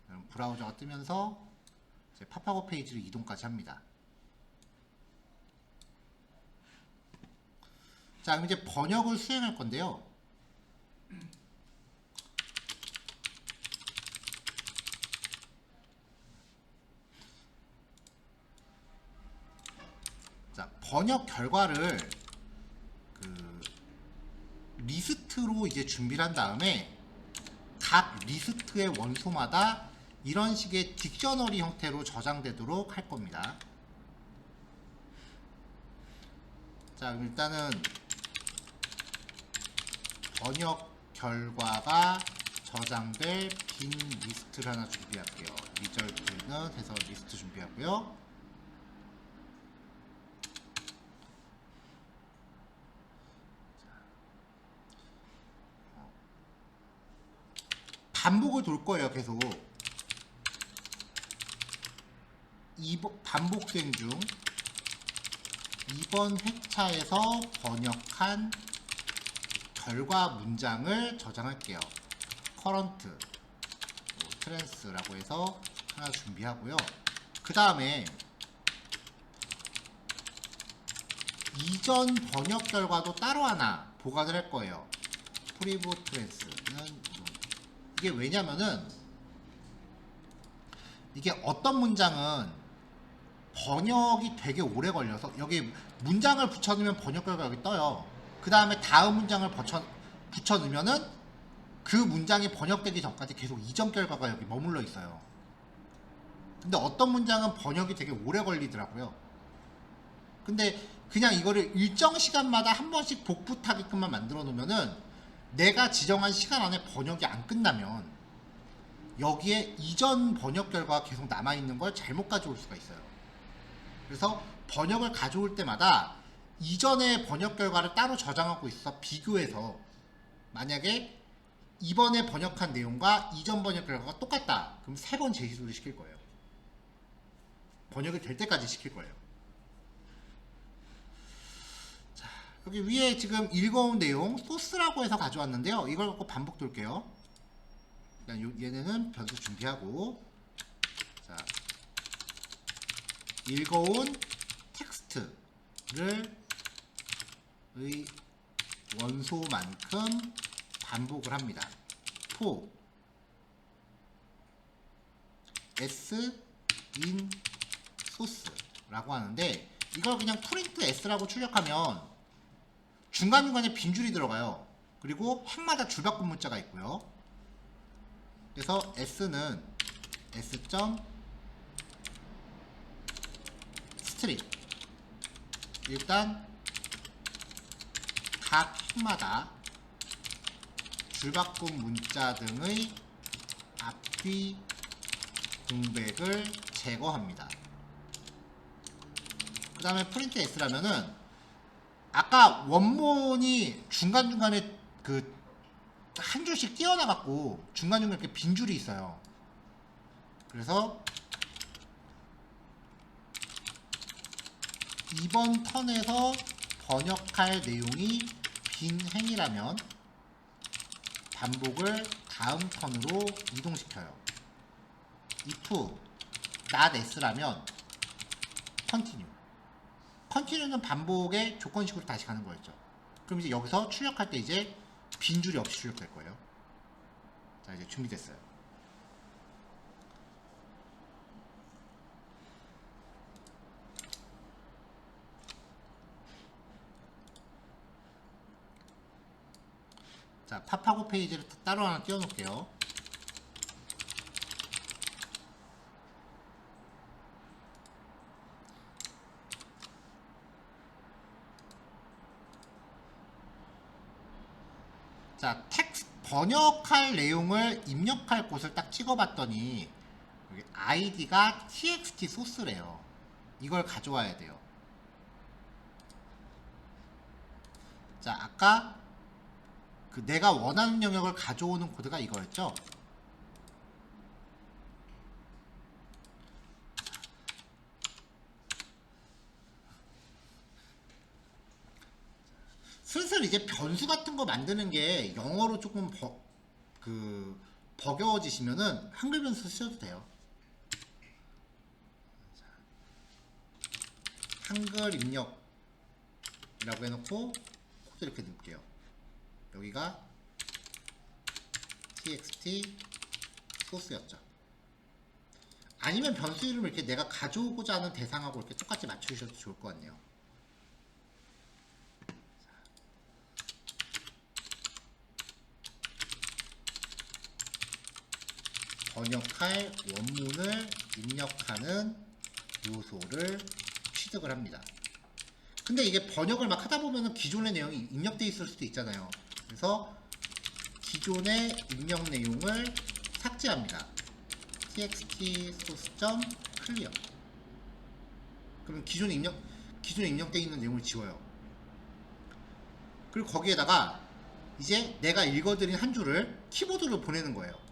그럼 브라우저가 뜨면서 이제 팝하고 페이지로 이동까지 합니다. 자, 그럼 이제 번역을 수행할 건데요. 자, 번역 결과를 그 리스트로 이제 준비를 한 다음에 각 리스트의 원소마다 이런 식의 딕셔너리 형태로 저장되도록 할 겁니다. 자, 그럼 일단은 번역 결과가 저장될 빈 리스트를 하나 준비할게요. 리절트는 해서 리스트 준비하고요. 반복을 돌 거예요, 계속. 반복 수행 중 이번 회차에서 번역한 결과 문장을 저장할게요. current, trance라고 해서 하나 준비하고요. 그 다음에 이전 번역 결과도 따로 하나 보관을 할 거예요. 프리브 트랜스는 이게 왜냐면은 이게 어떤 문장은 번역이 되게 오래 걸려서 여기 문장을 붙여넣으면 번역 결과가 여기 떠요. 그 다음에 다음 문장을 붙여넣으면은 그 문장이 번역되기 전까지 계속 이전 결과가 여기 머물러 있어요. 근데 어떤 문장은 번역이 되게 오래 걸리더라고요. 근데 그냥 이거를 일정 시간마다 한 번씩 복붙하게끔만 만들어 놓으면은 내가 지정한 시간 안에 번역이 안 끝나면 여기에 이전 번역 결과가 계속 남아있는 걸 잘못 가져올 수가 있어요. 그래서 번역을 가져올 때마다 이전의 번역 결과를 따로 저장하고 있어 비교해서 만약에 이번에 번역한 내용과 이전 번역 결과가 똑같다. 그럼 3번 재시도를 시킬 거예요. 번역이 될 때까지 시킬 거예요. 자, 여기 위에 지금 읽어온 내용 소스라고 해서 가져왔는데요. 이걸 갖고 반복 돌게요. 얘네는 변수 준비하고, 자, 읽어온 텍스트를 원소만큼 반복을 합니다. for s in source라고 하는데 이걸 그냥 print s라고 출력하면 중간중간에 빈줄이 들어가요. 그리고 핵마다 줄바꿈 문자가 있고요. 그래서 s는 s.string 일단 각 핵마다 줄바꿈 문자 등의 앞뒤 공백을 제거합니다. 그 다음에 프린트 s라면은 아까 원본이 중간중간에 그 한 줄씩 띄어나갖고 중간중간에 이렇게 빈줄이 있어요. 그래서 이번 턴에서 번역할 내용이 빈 행이라면 반복을 다음 턴으로 이동시켜요. if not s라면 continue. continue는 반복의 조건식으로 다시 가는 거였죠. 그럼 이제 여기서 출력할 때 이제 빈줄이 없이 출력될 거예요. 자, 이제 준비됐어요. 자, 팝하고 페이지를 따로 하나 띄워 놓을게요. 자, 텍스트 번역할 내용을 입력할 곳을 딱 찍어봤더니 여기 id가 txt 소스래요. 이걸 가져와야 돼요. 자, 아까 그 내가 원하는 영역을 가져오는 코드가 이거였죠. 슬슬 이제 변수 같은 거 만드는 게 영어로 조금 버거워지시면은 한글 변수 쓰셔도 돼요. 한글 입력이라고 해놓고 코드 이렇게 넣을게요. 여기가 txt 소스였죠. 아니면 변수 이름을 이렇게 내가 가져오고자 하는 대상하고 이렇게 똑같이 맞추셔도 좋을 것 같네요. 번역할 원문을 입력하는 요소를 취득을 합니다. 근데 이게 번역을 막 하다 보면은 기존의 내용이 입력되어 있을 수도 있잖아요. 그래서 기존의 입력 내용을 삭제합니다. txt source.clear. 그럼 기존에 입력되어 있는 내용을 지워요. 그리고 거기에다가 이제 내가 읽어드린 한 줄을 키보드로 보내는 거예요.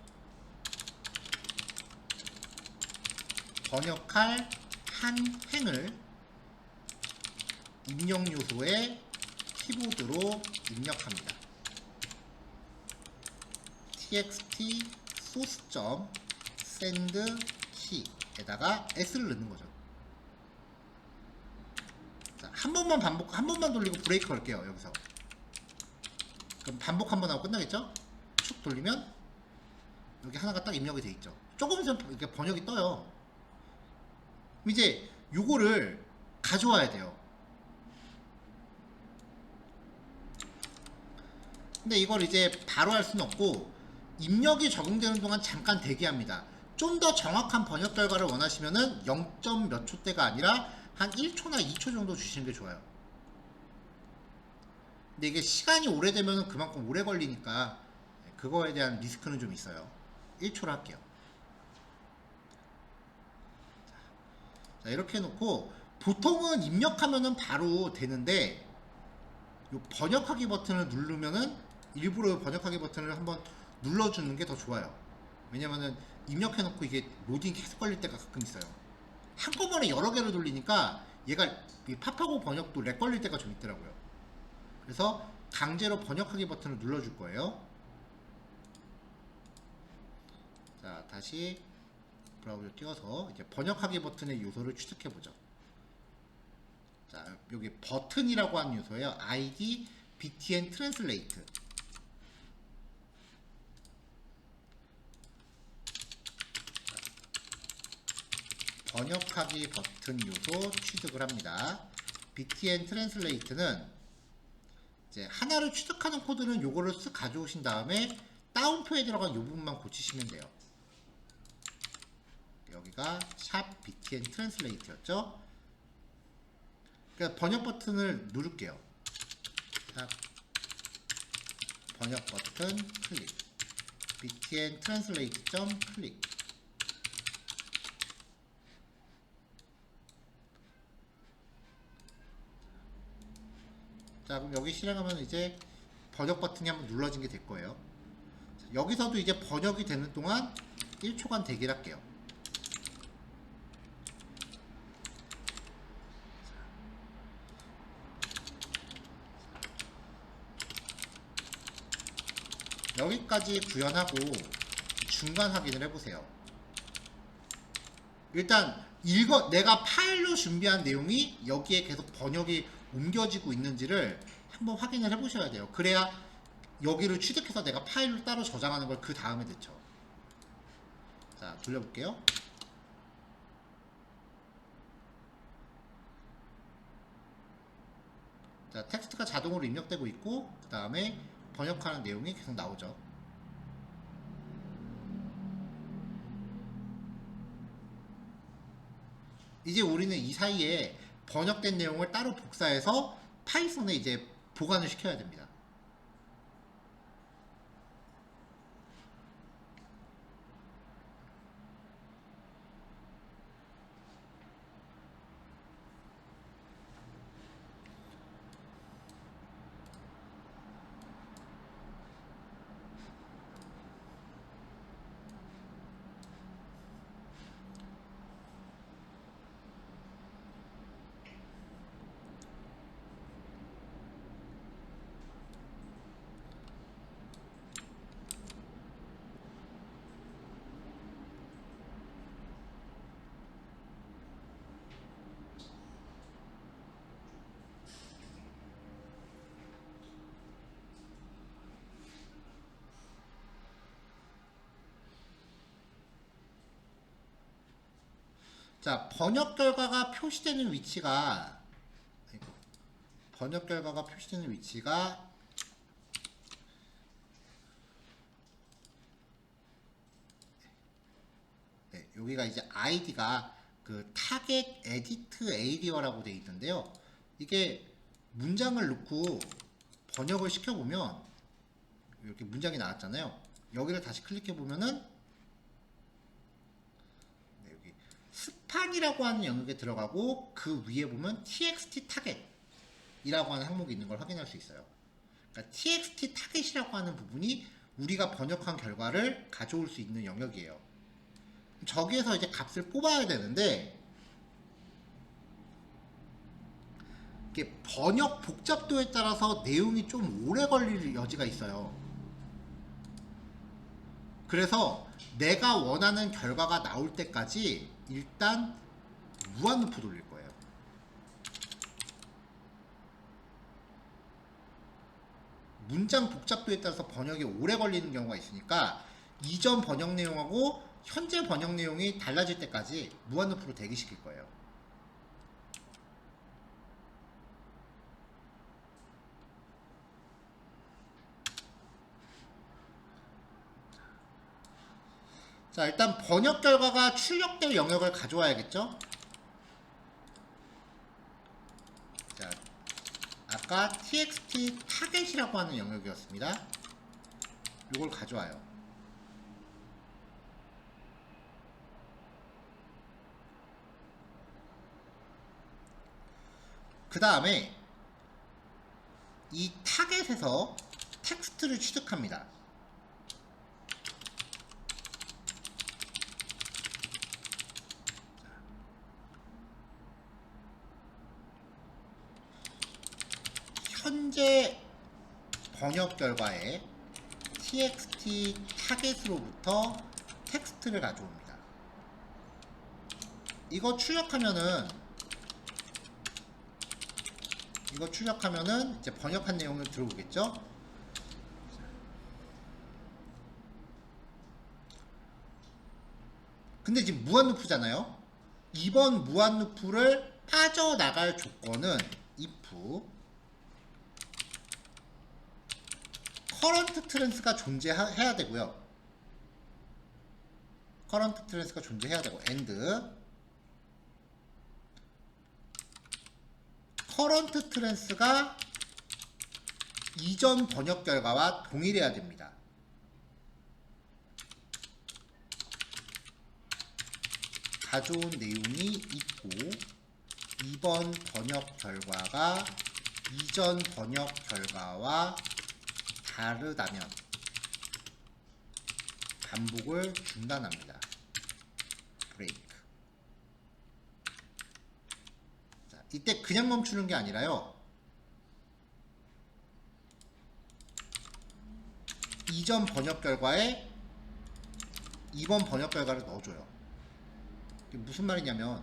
번역할 한 횡을 입력 요소에 키보드로 입력합니다. txt source.send key에다가 s를 넣는 거죠. 자, 한 번만 돌리고 브레이크 걸게요. 여기서. 그럼 반복 한 번 하고 끝나겠죠? 축 돌리면 여기 하나가 딱 입력이 돼 있죠. 조금 있으면 이렇게 번역이 떠요. 이제 요거를 가져와야 돼요. 근데 이걸 이제 바로 할 수는 없고 입력이 적용되는 동안 잠깐 대기합니다. 좀 더 정확한 번역 결과를 원하시면은 0. 몇 초대가 아니라 한 1초나 2초 정도 주시는 게 좋아요. 근데 이게 시간이 오래되면 그만큼 오래 걸리니까 그거에 대한 리스크는 좀 있어요. 1초로 할게요. 자, 이렇게 해놓고 보통은 입력하면은 바로 되는데 요 번역하기 버튼을 누르면은 일부러 번역하기 버튼을 한번 눌러주는 게 더 좋아요. 왜냐면은 입력해놓고 이게 로딩 계속 걸릴 때가 가끔 있어요. 한꺼번에 여러 개를 돌리니까 얘가 팝하고 번역도 렉 걸릴 때가 좀 있더라고요. 그래서 강제로 번역하기 버튼을 눌러줄 거예요. 자, 다시 브라우저 띄워서 이제 번역하기 버튼의 요소를 취득해 보죠. 자, 여기 버튼이라고 하는 요소예요. ID, btn, translate. 번역하기 버튼 요소 취득을 합니다. btn translate는 이제 하나를 취득하는 코드는 요거를 쓱 가져오신 다음에 다운표에 들어간 요 부분만 고치시면 돼요. 여기가 샵 btn translate였죠. 그러니까 번역 버튼을 누를게요. 샵 번역 버튼 클릭. btn translate 점 클릭. 자, 그럼 여기 실행하면 이제 번역 버튼이 한번 눌러진 게 될 거예요. 자, 여기서도 이제 번역이 되는 동안 1초간 대기를 할게요. 여기까지 구현하고 중간 확인을 해보세요. 일단 내가 파일로 준비한 내용이 여기에 계속 번역이 옮겨지고 있는지를 한번 확인을 해보셔야 돼요. 그래야 여기를 취득해서 내가 파일로 따로 저장하는 걸 그 다음에 넣죠. 자, 돌려볼게요. 자, 텍스트가 자동으로 입력되고 있고 그 다음에 번역하는 내용이 계속 나오죠. 이제 우리는 이 사이에 번역된 내용을 따로 복사해서 파이썬에 이제 보관을 시켜야 됩니다. 자, 번역 결과가 표시되는 위치가 네, 여기가 이제 아이디가 그 타겟 에디트 에이리어라고 되어 있는데요. 이게 문장을 넣고 번역을 시켜보면 이렇게 문장이 나왔잖아요. 여기를 다시 클릭해 보면은 스판이라고 하는 영역에 들어가고 그 위에 보면 txt 타겟이라고 하는 항목이 있는 걸 확인할 수 있어요. 그러니까 txt 타겟이라고 하는 부분이 우리가 번역한 결과를 가져올 수 있는 영역이에요. 저기에서 이제 값을 뽑아야 되는데 이게 번역 복잡도에 따라서 내용이 좀 오래 걸릴 여지가 있어요. 그래서 내가 원하는 결과가 나올 때까지 일단 무한루프 돌릴 거예요. 문장 복잡도에 따라서 번역이 오래 걸리는 경우가 있으니까 이전 번역 내용하고 현재 번역 내용이 달라질 때까지 무한루프로 대기시킬 거예요. 자, 일단 번역 결과가 출력될 영역을 가져와야겠죠? 자, 아까 txt 타겟이라고 하는 영역이었습니다. 이걸 가져와요. 그 다음에 이 타겟에서 텍스트를 취득합니다. 현재 번역 결과에 txt 타겟으로부터 텍스트를 가져옵니다. 이거 출력하면은 이제 번역한 내용을 들어오겠죠? 근데 지금 무한루프잖아요. 이번 무한루프를 빠져나갈 조건은 if current trance가 존재해야 되고요. current trance가 존재해야 되고 and current trance가 이전 번역 결과와 동일해야 됩니다. 가져온 내용이 있고 이번 번역 결과가 이전 번역 결과와 다르다면 반복을 중단합니다. 브레이크. 자, 이때 그냥 멈추는 게 아니라요. 이전 번역 결과에 이번 번역 결과를 넣어줘요. 이게 무슨 말이냐면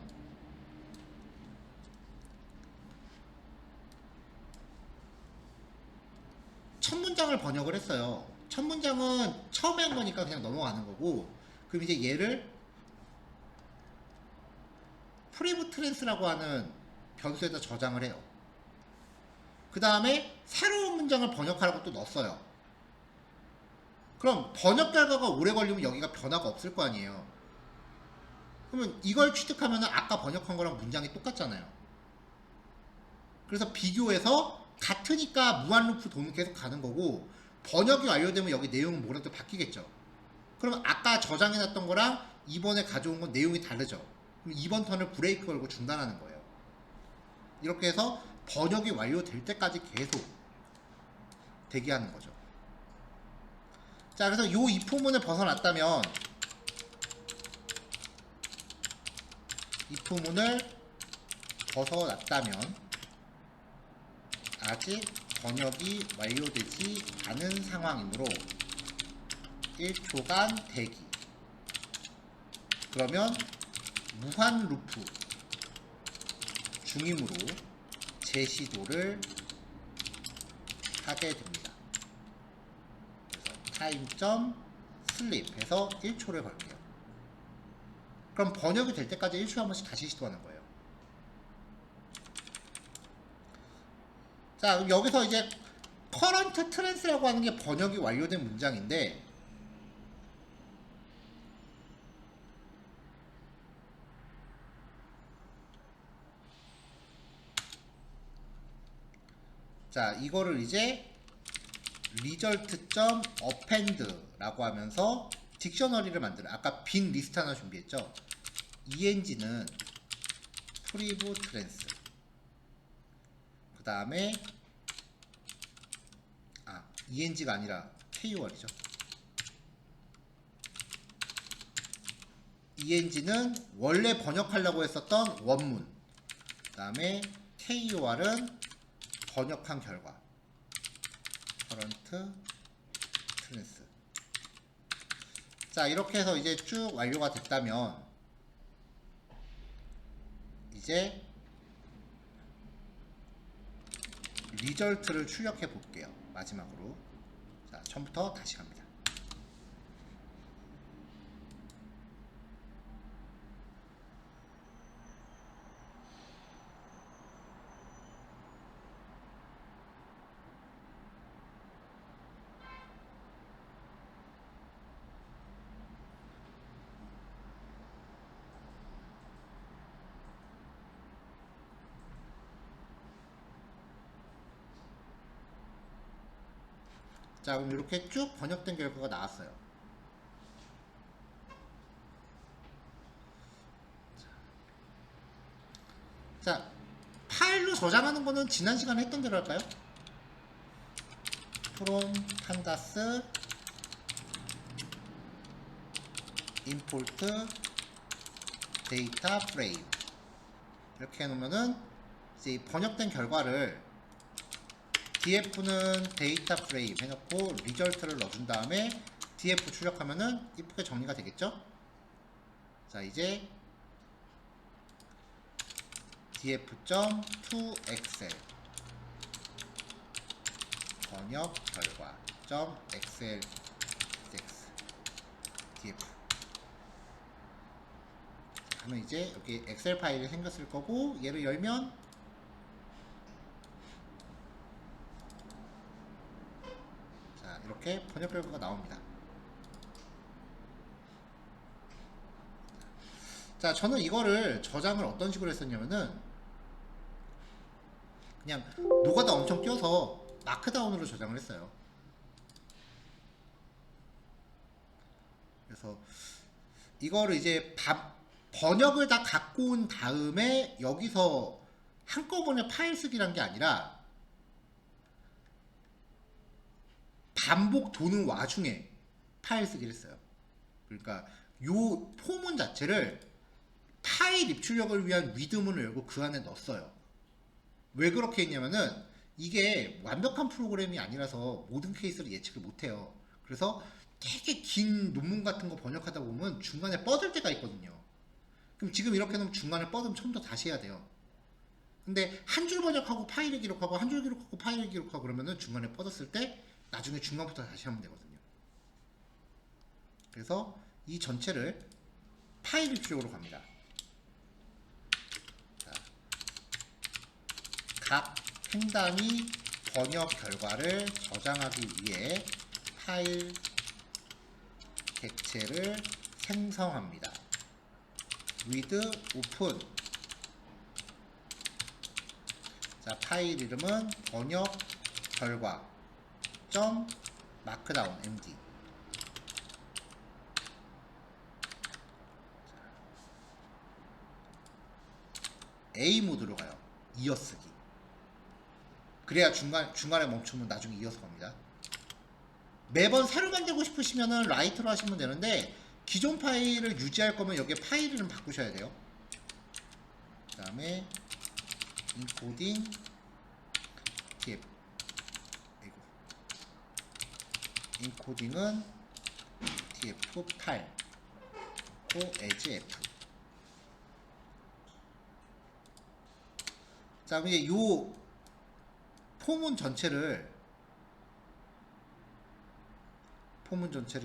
첫 문장을 번역을 했어요. 첫 문장은 처음에 한 거니까 그냥 넘어가는 거고, 그럼 이제 얘를 프리브 트랜스라고 하는 변수에다 저장을 해요. 그 다음에 새로운 문장을 번역하라고 또 넣었어요. 그럼 번역 결과가 오래 걸리면 여기가 변화가 없을 거 아니에요. 그러면 이걸 취득하면 아까 번역한 거랑 문장이 똑같잖아요. 그래서 비교해서 같으니까 무한루프 도는 계속 가는 거고, 번역이 완료되면 여기 내용은 뭐라도 바뀌겠죠. 그러면 아까 저장해놨던 거랑 이번에 가져온 건 내용이 다르죠. 그럼 이번 턴을 브레이크 걸고 중단하는 거예요. 이렇게 해서 번역이 완료될 때까지 계속 대기하는 거죠. 자, 그래서 이 if문을 벗어났다면 if문을 벗어났다면 아직 번역이 완료되지 않은 상황이므로 1초간 대기. 그러면 무한 루프 중임으로 재시도를 하게 됩니다. 그래서 타임점 슬립 해서 1초를 걸게요. 그럼 번역이 될 때까지 1초에 한 번씩 다시 시도하는 거예요. 자, 그럼 여기서 이제 current trance라고 하는 게 번역이 완료된 문장인데, 자, 이거를 이제 result.append라고 하면서 딕셔너리를 만들어요. 아까 빈 리스트 하나 준비했죠. eng는 priv trans, 그 다음에 eng가 아니라 KUR이죠. eng는 원래 번역하려고 했었던 원문, 그 다음에 KOR은 번역한 결과 current trends. 자, 이렇게 해서 이제 쭉 완료가 됐다면 이제 리절트를 출력해 볼게요. 마지막으로. 자, 처음부터 다시 갑니다. 자, 그럼 이렇게 쭉 번역된 결과가 나왔어요. 자, 파일로 저장하는 거는 지난 시간에 했던 대로 할까요? from pandas import data frame 이렇게 해놓으면은 이제 이 번역된 결과를 df는 데이터 프레임 해놓고 리절트를 넣어준 다음에 df 출력하면은 이쁘게 정리가 되겠죠? 자, 이제 df.toexcel 번역 결과 .excelx df 하면 이제 여기 엑셀 파일이 생겼을 거고, 얘를 열면 자, 이렇게 번역 결과가 나옵니다. 자, 저는 이거를 저장을 어떤 식으로 했었냐면은 그냥 노가다 엄청 띄워서 마크다운으로 저장을 했어요. 그래서 이거를 이제 번역을 다 갖고 온 다음에 여기서 한꺼번에 파일 쓰기란 게 아니라 반복 도는 와중에 파일 쓰기를 했어요. 그러니까 요 포문 자체를 파일 입출력을 위한 위드문을 열고 그 안에 넣었어요. 왜 그렇게 했냐면은 이게 완벽한 프로그램이 아니라서 모든 케이스를 예측을 못해요. 그래서 되게 긴 논문 같은 거 번역하다 보면 중간에 뻗을 때가 있거든요. 그럼 지금 이렇게 놓으면 중간에 뻗으면 처음부터 다시 해야 돼요. 근데 한 줄 번역하고 파일을 기록하고 한 줄 기록하고 파일을 기록하고 그러면은 중간에 뻗었을 때 나중에 중간부터 다시 하면 되거든요. 그래서 이 전체를 파일 입출력으로 갑니다. 자, 각 횡단위 번역 결과를 저장하기 위해 파일 객체를 생성합니다. with open. 자, 파일 이름은 번역 결과 .markdown md. A 모드로 가요. 이어쓰기. 그래야 중간에 멈추면 나중에 이어서 갑니다. 매번 새로 만들고 싶으시면은 라이트로 하시면 되는데, 기존 파일을 유지할 거면 여기에 파일 이름 바꾸셔야 돼요. 그 다음에 encoding tf. encoding은 tf8 또 as f. 자, 그럼 이제 요 포문 전체를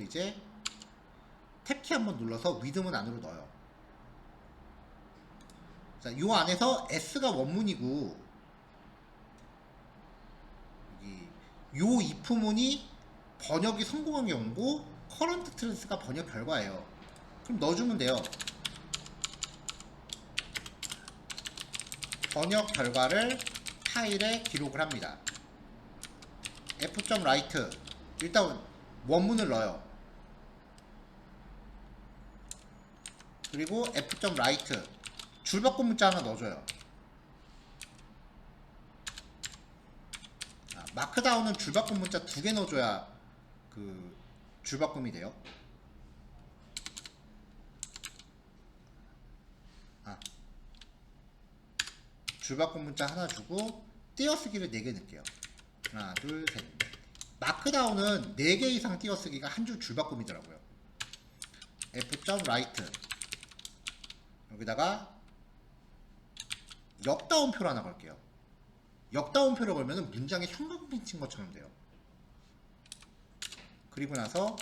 이제 탭키 한번 눌러서 위드문 안으로 넣어요. 자, 요 안에서 S가 원문이고 여기 요 if문이 번역이 성공한 경우고 current trends가 번역 결과예요. 그럼 넣어주면 돼요. 번역 결과를 파일에 기록을 합니다. f.write 일단 원문을 넣어요. 그리고 f.write 줄바꿈 문자 하나 넣어줘요. 마크다운은 줄바꿈 문자 2개 넣어줘야 그 줄바꿈이 돼요. 줄바꿈 문자 하나 주고 띄어쓰기를 4개 넣을게요. 하나, 둘, 셋. 마크다운은 4개 이상 띄어쓰기가 한 줄 줄바꿈이더라고요. f.write 여기다가 역다운표를 하나 걸게요. 역다운표를 걸면은 문장에 형광펜 친 것처럼 돼요. 그리고 나서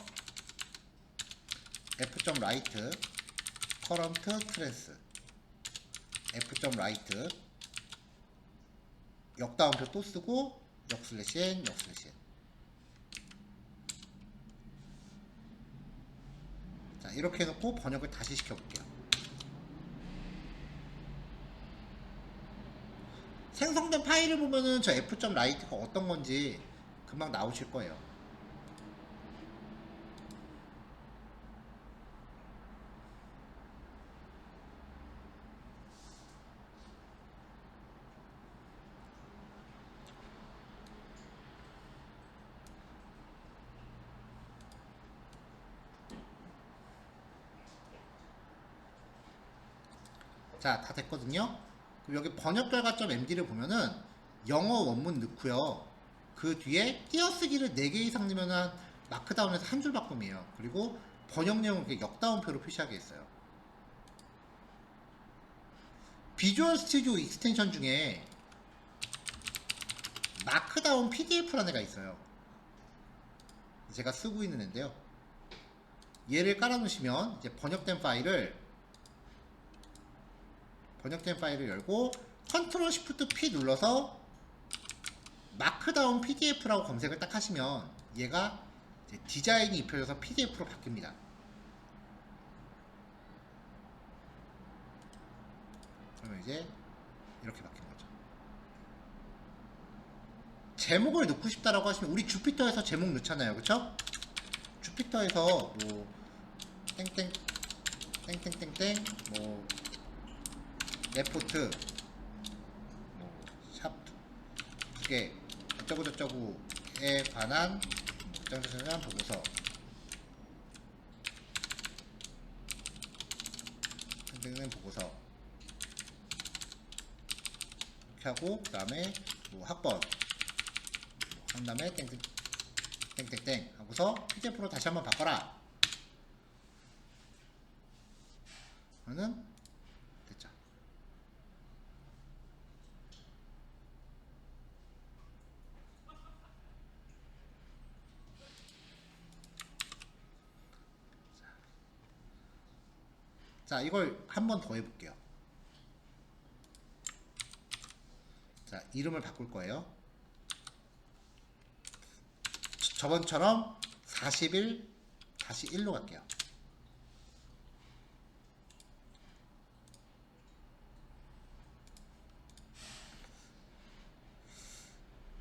f.write current trace f.write 역다운표 또 쓰고 역슬래시 n 역슬래시 n. 자, 이렇게 해놓고 번역을 다시 시켜볼게요. 생성된 파일을 보면은 저 f.write가 어떤 건지 금방 나오실 거예요. 자, 다 됐거든요. 그럼 여기 번역결과.md를 보면은 영어 원문 넣고요. 그 뒤에 띄어쓰기를 4개 이상 넣으면은 마크다운에서 한 줄 바꿈이에요. 그리고 번역 내용을 이렇게 역다운표로 표시하게 했어요. 비주얼 스튜디오 익스텐션 중에 마크다운 PDF라는 애가 있어요. 제가 쓰고 있는 애인데요. 얘를 깔아놓으시면 이제 번역된 파일을 열고 컨트롤 시프트 P 눌러서 마크다운 PDF라고 검색을 딱 하시면 얘가 이제 디자인이 입혀져서 PDF로 바뀝니다. 그러면 이제 이렇게 바뀐 거죠. 제목을 넣고 싶다라고 하시면 우리 주피터에서 제목 넣잖아요, 그쵸? 주피터에서 뭐 땡땡 땡땡땡땡 뭐 레포트 샵 2개 어쩌고저쩌고에 관한 정책에 보고서 등등 보고서 이렇게 하고 그 다음에 뭐 학번 한 다음에 땡땡땡 하고서 PDF로 다시 한번 바꿔라 그러면 됐죠. 자, 이걸 한 번 더 해볼게요. 자, 이름을 바꿀 거예요. 저번처럼 41 다시 1로 갈게요.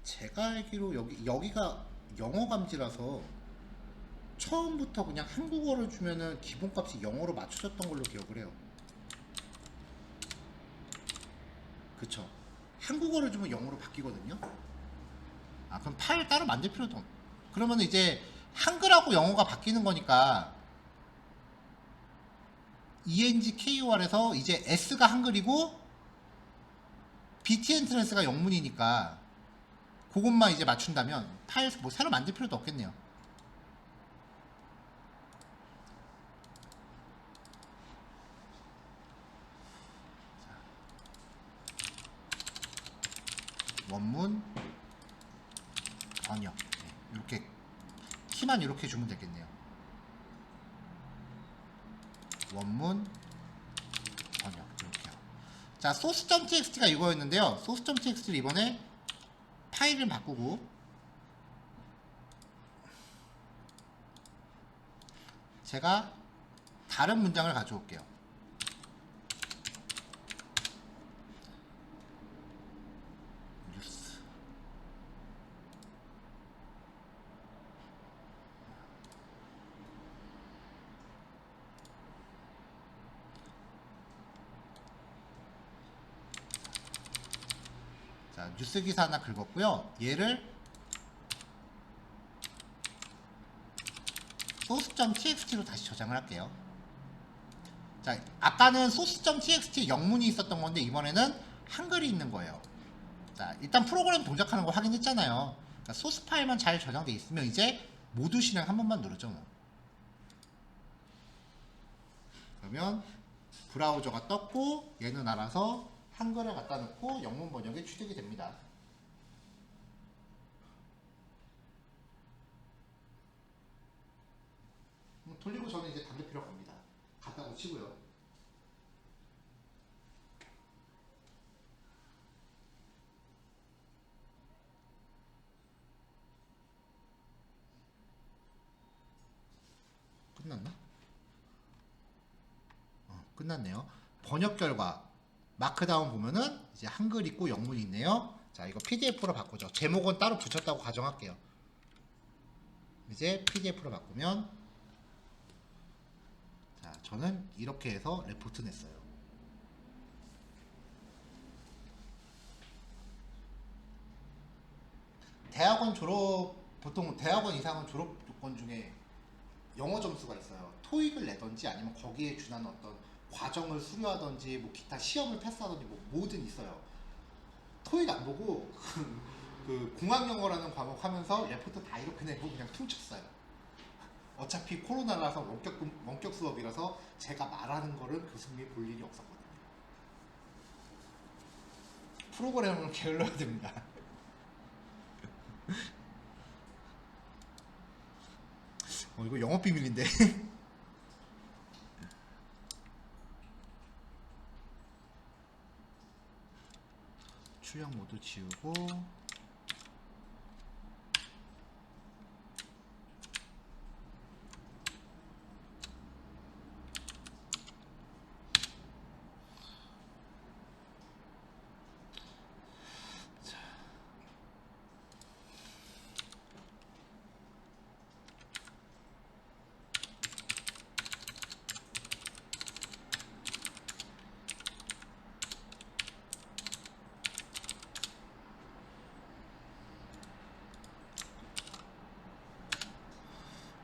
제가 알기로 여기가 영어 감지라서 처음부터 그냥 한국어를 주면은 기본값이 영어로 맞춰졌던 걸로 기억을 해요. 그쵸? 한국어를 주면 영어로 바뀌거든요. 아, 그럼 파일 따로 만들 필요도 없. 그러면 이제 한글하고 영어가 바뀌는 거니까 ENGKOR에서 이제 S가 한글이고 BT 엔트랜스가 영문이니까 그것만 이제 맞춘다면 파일 뭐 새로 만들 필요도 없겠네요. 원문 번역 이렇게 키만 이렇게 주면 되겠네요. 원문 번역 이렇게요. 자, source.txt가 이거였는데요. source.txt를 이번에 파일을 바꾸고 제가 다른 문장을 가져올게요. 뉴스. 자, 뉴스 기사 하나 긁었고요. 얘를 source.txt로 다시 저장을 할게요. 자, 아까는 source.txt 영문이 있었던 건데 이번에는 한글이 있는 거예요. 자, 일단 프로그램 동작하는 거 확인했잖아요. 그러니까 소스 파일만 잘 저장돼 있으면 이제 모두 실행 한 번만 누르죠. 뭐. 그러면 브라우저가 떴고 얘는 알아서 한글을 갖다 놓고 영문 번역에 취득이 됩니다. 돌리고 저는 이제 담배 피러 갑니다. 갖다 놓치고요. 끝났나? 끝났네요. 번역 결과 마크다운 보면은 이제 한글 있고 영문이 있네요. 자, 이거 PDF로 바꾸죠. 제목은 따로 붙였다고 가정할게요. 이제 PDF로 바꾸면 자, 저는 이렇게 해서 레포트 냈어요. 대학원 졸업, 보통 대학원 이상은 졸업 조건 중에 영어 점수가 있어요. 토익을 내던지 아니면 거기에 준하는 어떤 과정을 수료하던지 뭐 기타 시험을 패스하던지 뭐 뭐든 있어요. 토익 안 보고 그 공학 영어라는 과목 하면서 레포트 다 이렇게 내고 그냥 퉁쳤어요. 어차피 코로나라서 원격 수업이라서 제가 말하는 거를 교수님이 볼 일이 없었거든요. 프로그램을 게을러야 됩니다. 이거 영업 비밀인데. 출력 모두 지우고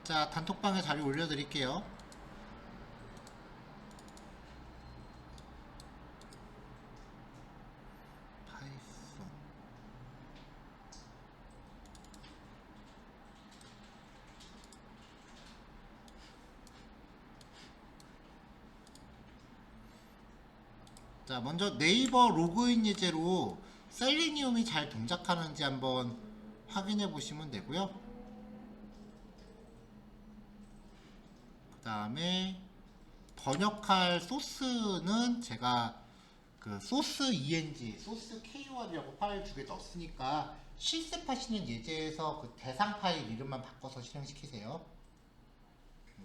자, 단톡방에 자료 올려드릴게요. 파이썬. 자, 먼저 네이버 로그인 예제로 셀리니움이 잘 동작하는지 한번 확인해 보시면 되고요. 그 다음에 번역할 소스는 제가 그 소스 ENG, 소스 KOR이라고 파일 두 개 넣었으니까 실습하시는 예제에서 그 대상 파일 이름만 바꿔서 실행시키세요.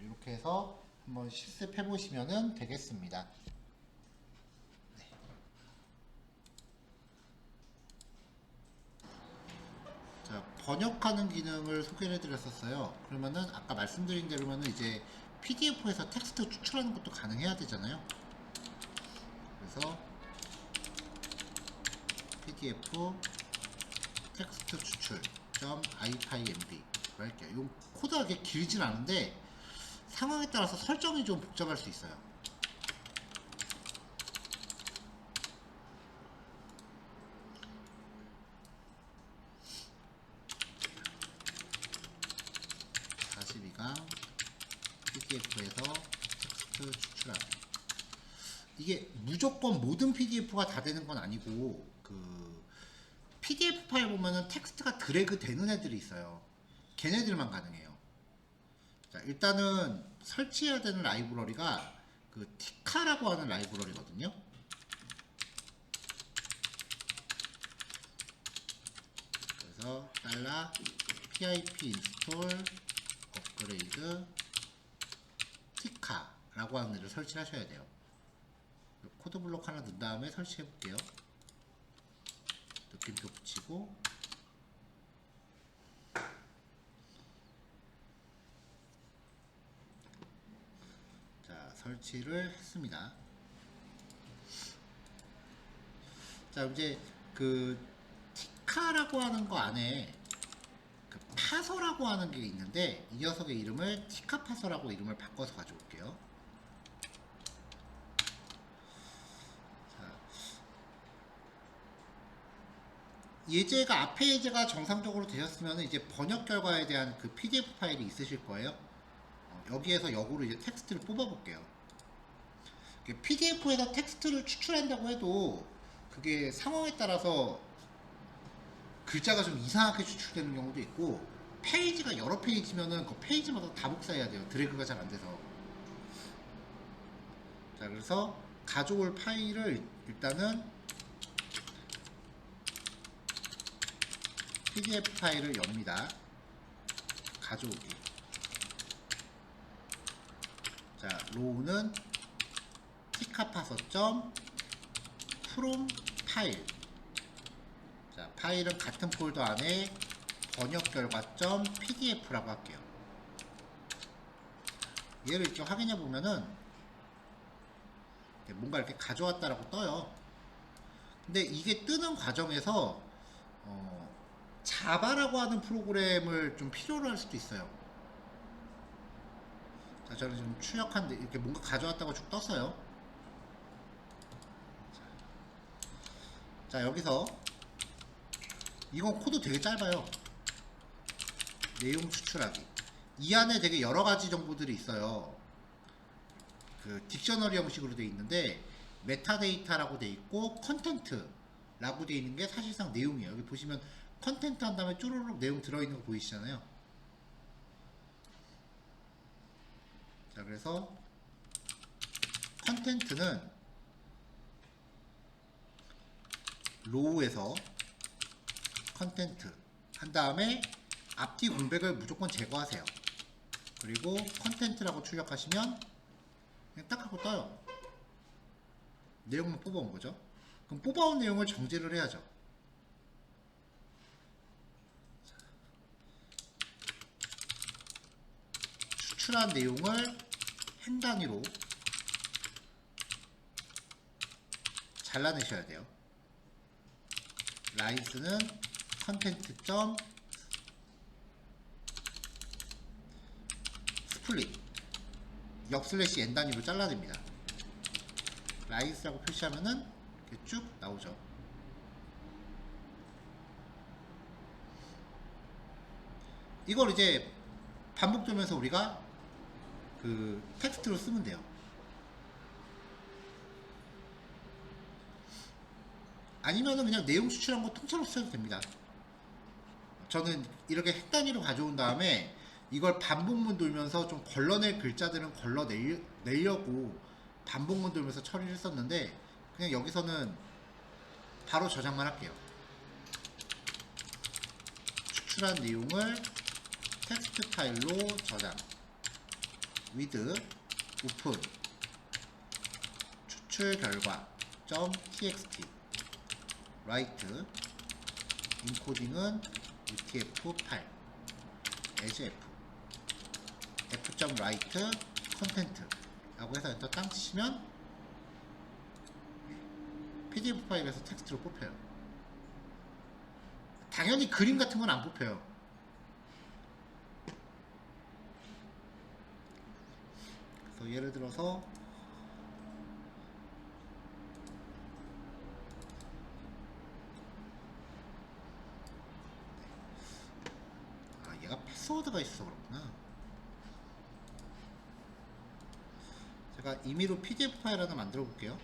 이렇게 해서 한번 실습해 보시면 되겠습니다. 네. 자, 번역하는 기능을 소개를 해드렸었어요. 그러면은 아까 말씀드린 대로면은 이제 PDF에서 텍스트 추출하는 것도 가능해야 되잖아요. 그래서 PDF 텍스트 추출 .ipynb 할게요. 이 코드가 이렇게 길진 않은데 상황에 따라서 설정이 좀 복잡할 수 있어요. PDF에서 텍스트 추출하기. 이게 무조건 모든 PDF가 다 되는 건 아니고 그 PDF 파일 보면은 텍스트가 드래그 되는 애들이 있어요. 걔네들만 가능해요. 자, 일단은 설치해야 되는 라이브러리가 그 티카라고 하는 라이브러리거든요. 그래서 $pip install 업그레이드 티카라고 하는 애를 설치하셔야 돼요. 코드 블록 하나 넣은 다음에 설치해 볼게요. 느낌표 붙이고 자, 설치를 했습니다. 자, 이제 그 티카라고 하는 거 안에 그 파서라고 하는 게 있는데 이 녀석의 이름을 티카 파서라고 이름을 바꿔서 가져올게요. 자, 예제가 앞에 예제가 정상적으로 되셨으면 이제 번역 결과에 대한 그 PDF 파일이 있으실 거예요. 여기에서 역으로 이제 텍스트를 뽑아 볼게요. PDF에서 텍스트를 추출한다고 해도 그게 상황에 따라서 글자가 좀 이상하게 추출되는 경우도 있고, 페이지가 여러 페이지면은 그 페이지마다 다 복사해야 돼요. 드래그가 잘 안 돼서. 자, 그래서 가져올 파일을 일단은 PDF 파일을 엽니다. 가져오기. 자, 로우는 t카파서.from 파일. 자, 파일은 같은 폴더 안에 번역결과.pdf라고 할게요. 얘를 이렇게 확인해 보면은 뭔가 이렇게 가져왔다라고 떠요. 근데 이게 뜨는 과정에서 자바라고 하는 프로그램을 좀 필요로 할 수도 있어요. 자, 저는 지금 출력한데 이렇게 뭔가 가져왔다고 쭉 떴어요. 자, 여기서 이건 코드 되게 짧아요. 내용 추출하기. 이 안에 되게 여러 가지 정보들이 있어요. 그 딕셔너리 형식으로 되어 있는데, 메타데이터라고 되어 있고 컨텐트라고 되어 있는 게 사실상 내용이에요. 여기 보시면 컨텐트 한 다음에 쭈루룩 내용 들어있는 거 보이시잖아요. 자, 그래서 컨텐트는 로우에서 컨텐트 한 다음에 앞뒤 공백을 무조건 제거하세요. 그리고 컨텐트라고 출력하시면 그냥 딱 하고 떠요. 내용만 뽑아온 거죠. 그럼 뽑아온 내용을 정제를 해야죠. 추출한 내용을 행 단위로 잘라내셔야 돼요. 라이스는 컨텐트 점 스플릿 역슬래시 n 단위로 잘라냅니다. 라이스라고 표시하면은 이렇게 쭉 나오죠. 이걸 이제 반복되면서 우리가 그 텍스트로 쓰면 돼요. 아니면은 그냥 내용 추출한 거 통째로 써도 됩니다. 저는 이렇게 행 단위로 가져온 다음에 이걸 반복문 돌면서 좀 걸러낼 글자들은 걸러내려고 반복문 돌면서 처리를 했었는데, 그냥 여기서는 바로 저장만 할게요. 추출한 내용을 텍스트 파일로 저장. with open 추출 결과 .txt write 인코딩은 utf8 as f.write content 라고 해서 엔터 땅 치시면 PDF 파일에서 텍스트로 뽑혀요. 당연히 그림 같은 건 안 뽑혀요. 그래서 예를 들어서 얘가 패스워드가 있어서 그렇구나. 제가 임의로 PDF 파일 하나 만들어 볼게요.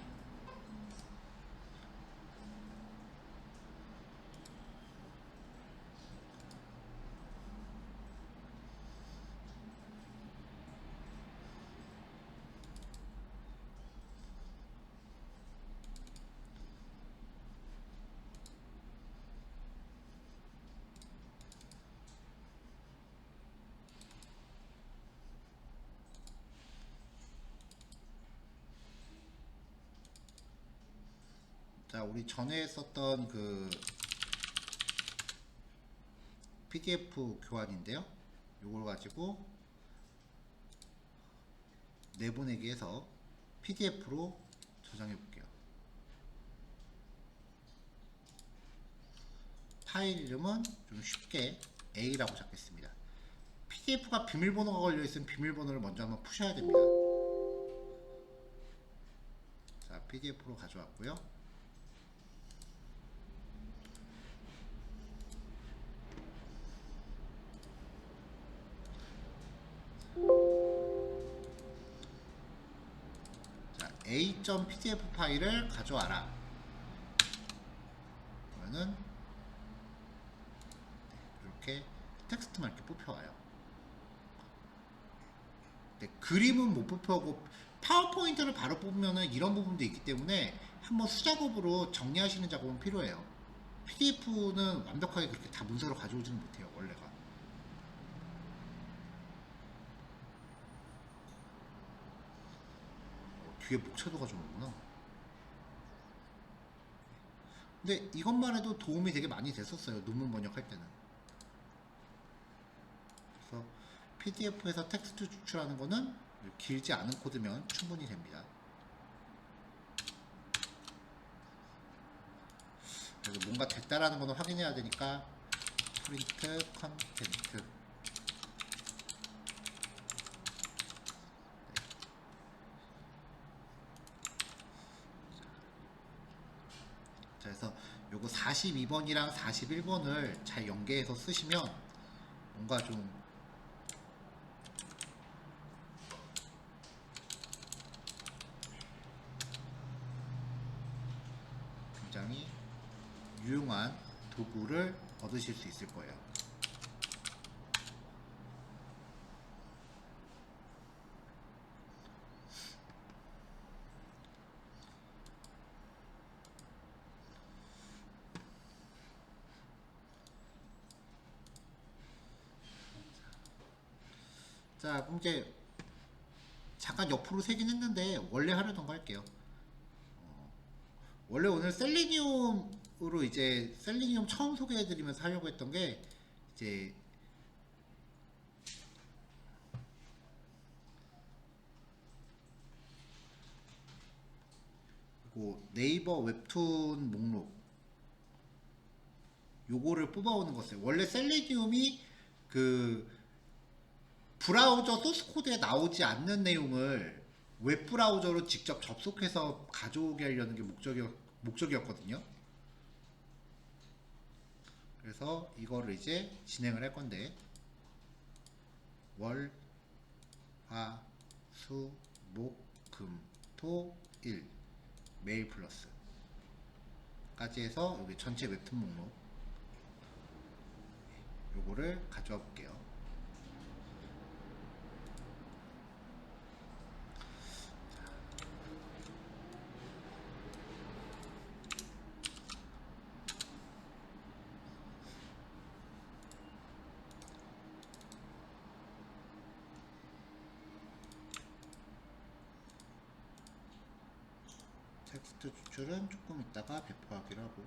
자, 우리 전에 썼던 그 PDF 교환인데요. 요걸 가지고 내보내기 해서 PDF로 저장해 볼게요. 파일 이름은 좀 쉽게 A라고 잡겠습니다. PDF가 비밀번호가 걸려 있으면 비밀번호를 먼저 한번 푸셔야 됩니다. 자, PDF로 가져왔고요. a.pdf 파일을 가져와라. 그러면은 이렇게 텍스트만 이렇게 뽑혀와요. 그림은 못 뽑혀오고 파워포인트를 바로 뽑으면은 이런 부분도 있기 때문에 한번 수작업으로 정리하시는 작업은 필요해요. PDF는 완벽하게 그렇게 다 문서로 가져오지는 못해요, 원래가. 뒤에 목차도가 좀 오구나. 근데 이것만 해도 도움이 되게 많이 됐었어요, 논문 번역할 때는. 그래서 PDF에서 텍스트 추출하는 거는 길지 않은 코드면 충분히 됩니다. 그래서 뭔가 됐다라는 거는 확인해야 되니까 프린트 컨텐트. 자, 그래서 요거 42번이랑 41번을 잘 연계해서 쓰시면 뭔가 좀 굉장히 유용한 도구를 얻으실 수 있을 거예요. 자, 그럼 이제 잠깐 옆으로 세긴 했는데 원래 하려던 거 할게요. 원래 오늘 셀레니움으로 이제 셀레니움 처음 소개해드리면서 하려고 했던 게 이제 그리고 네이버 웹툰 목록 요거를 뽑아오는 거였어요. 원래 셀레니움이 그 브라우저 소스 코드에 나오지 않는 내용을 웹 브라우저로 직접 접속해서 가져오게 하려는 게 목적이었거든요. 그래서 이거를 이제 진행을 할 건데 월, 화, 수, 목, 금, 토, 일 메일 플러스 까지 해서 여기 전체 웹툰 목록 요거를 가져와 볼게요. 텍스트 추출은 조금 있다가 배포하기로 하고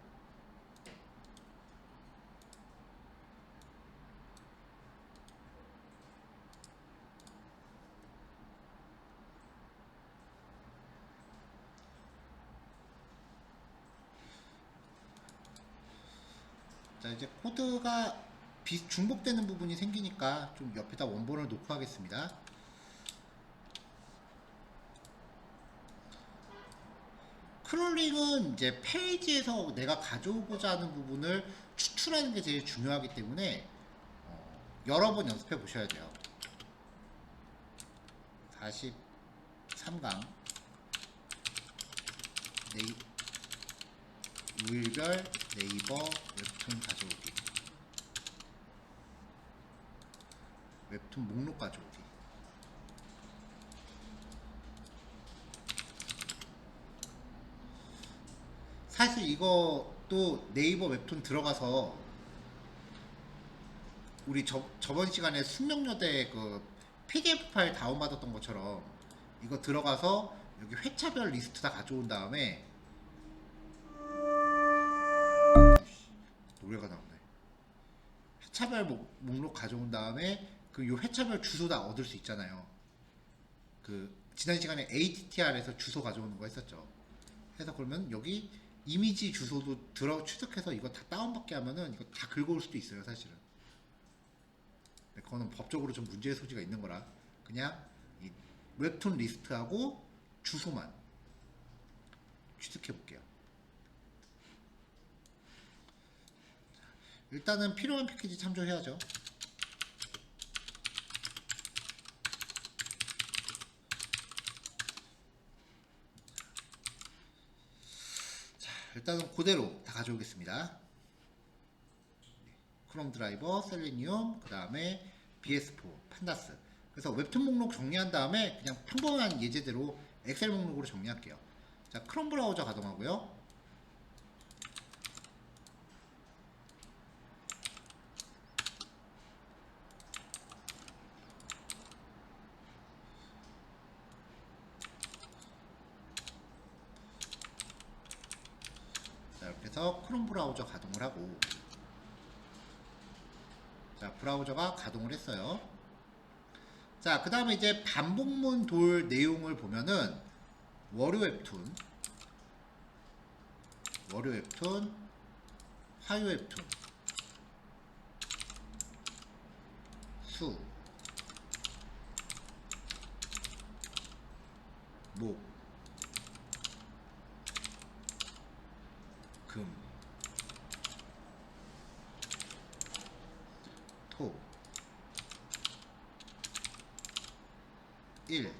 자 이제 코드가 중복되는 부분이 생기니까 좀 옆에다 원본을 놓고 하겠습니다. 크롤링은 이제 페이지에서 내가 가져오고자 하는 부분을 추출하는 게 제일 중요하기 때문에 여러 번 연습해 보셔야 돼요. 43강 요일별 네이버 웹툰 가져오기 웹툰 목록 가져오기 사실 이것도 네이버 웹툰 들어가서 우리 저번 시간에 숙명여대 그 PDF 파일 다운받았던 것처럼 이거 들어가서 여기 회차별 리스트 다 가져온 다음에 노래가 나오네. 회차별 목록 가져온 다음에 그 요 회차별 주소 다 얻을 수 있잖아요. 그 지난 시간에 ATTR에서 주소 가져오는 거 했었죠. 해서 그러면 여기 이미지 주소도 취득해서 이거 다 다운받게 하면은 이거 다 긁어올 수도 있어요, 사실은. 근데 그거는 법적으로 좀 문제의 소지가 있는 거라 그냥 이 웹툰 리스트하고 주소만 취득해 볼게요. 일단은 필요한 패키지 참조해야죠. 일단은 그대로 다 가져오겠습니다. 크롬 드라이버, 셀레니움, 그 다음에 BS4, 판다스. 그래서 웹툰 목록 정리한 다음에 그냥 평범한 예제대로 엑셀 목록으로 정리할게요. 자, 크롬 브라우저 가동하고요. 자, 이렇게 해서 크롬 브라우저 가동을 하고, 자, 브라우저가 가동을 했어요. 자, 그 다음에 이제 반복문 돌 내용을 보면은 월요 웹툰, 화요 웹툰, 수, 목, 금, 토, 일,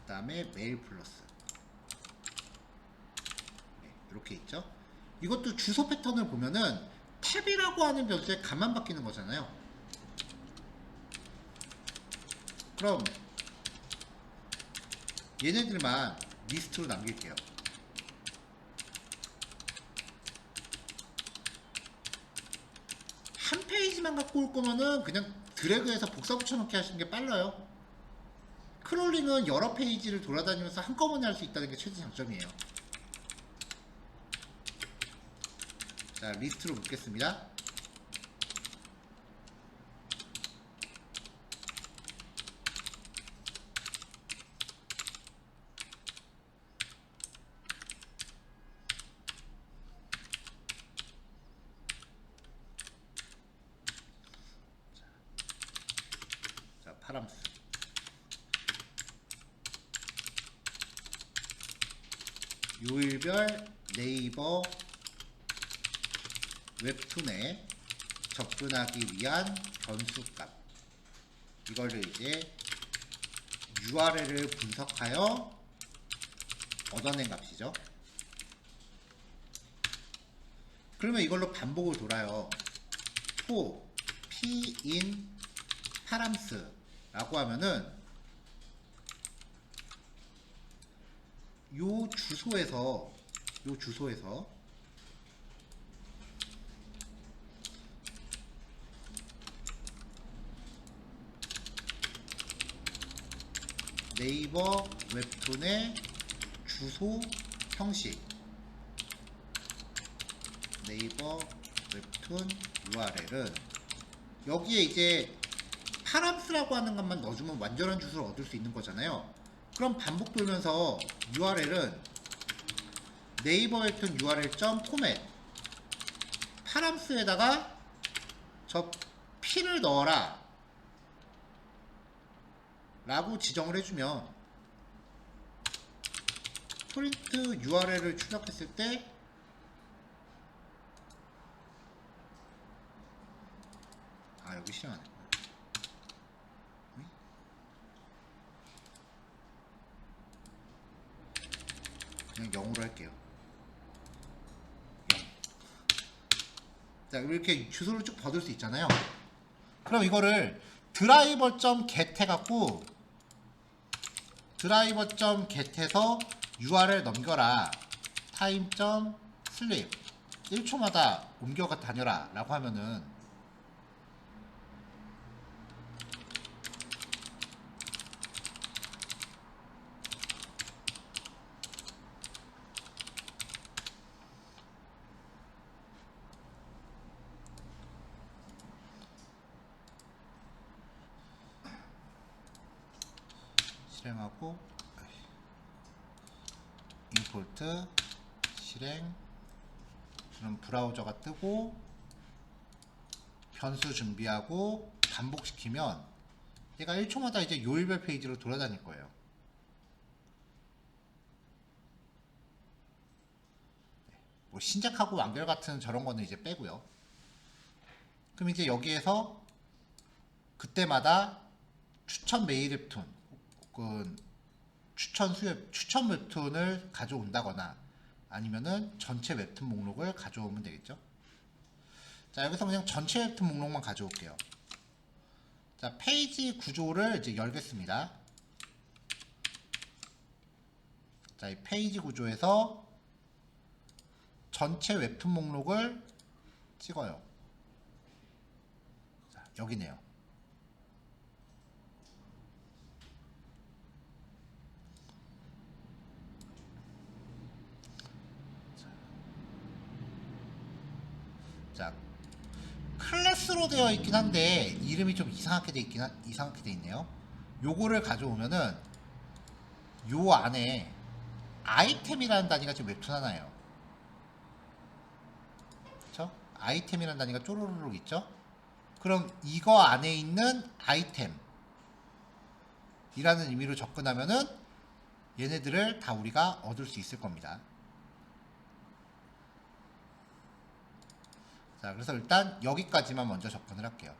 그 다음에 메일 플러스. 네, 이렇게 있죠. 이것도 주소 패턴을 보면은 탭이라고 하는 변수에 값만 바뀌는 거잖아요. 그럼 얘네들만 리스트로 남길게요. 한 페이지만 갖고 올 거면은 그냥 드래그해서 복사 붙여넣기 하시는 게 빨라요. 크롤링은 여러 페이지를 돌아다니면서 한꺼번에 할 수 있다는 게 최대 장점이에요. 자, 리스트로 묶겠습니다. 자, 파람스. 요일별 네이버 웹툰에 접근하기 위한 변수값. 이거를 이제 URL을 분석하여 얻어낸 값이죠. 그러면 이걸로 반복을 돌아요. for p in 파람스 라고 하면은 요 주소에서 네이버 웹툰의 주소 형식, 네이버 웹툰 URL은 여기에 이제 파람스라고 하는 것만 넣어주면 완전한 주소를 얻을 수 있는 거잖아요. 그럼 반복 돌면서 URL은 네이버 웹툰 URL 포맷 파람스에다가 저 P를 넣어라 라고 지정을 해주면 토렌트 URL을 출력했을 때 여기 실행하네. 그냥 0으로 할게요. 0. 자, 이렇게 주소를 쭉 받을 수 있잖아요. 그럼 이거를 드라이버.get 해갖고 드라이버.get에서 URL 넘겨라 time.sleep 1초마다 옮겨가 다녀라 라고 하면은 실행하고 임포트 실행. 그럼 브라우저가 뜨고 변수 준비하고 반복시키면 얘가 1초마다 이제 요일별 페이지로 돌아다닐 거예요. 뭐 신작하고 완결 같은 저런 거는 이제 빼고요. 그럼 이제 여기에서 그때마다 추천 메일 웹툰 혹은 추천 웹툰을 가져온다거나 아니면은 전체 웹툰 목록을 가져오면 되겠죠. 자, 여기서 그냥 전체 웹툰 목록만 가져올게요. 자, 페이지 구조를 이제 열겠습니다. 자, 이 페이지 구조에서 전체 웹툰 목록을 찍어요. 자, 여기네요. 자, 클래스로 되어 있긴 한데 이름이 좀 이상하게 돼 있네요. 요거를 가져오면은 요 안에 아이템이라는 단위가 지금 웹툰 하나예요. 그쵸? 아이템이라는 단위가 쪼로로록 있죠? 그럼 이거 안에 있는 아이템 이라는 의미로 접근하면은 얘네들을 다 우리가 얻을 수 있을 겁니다. 자, 그래서 일단 여기까지만 먼저 접근을 할게요.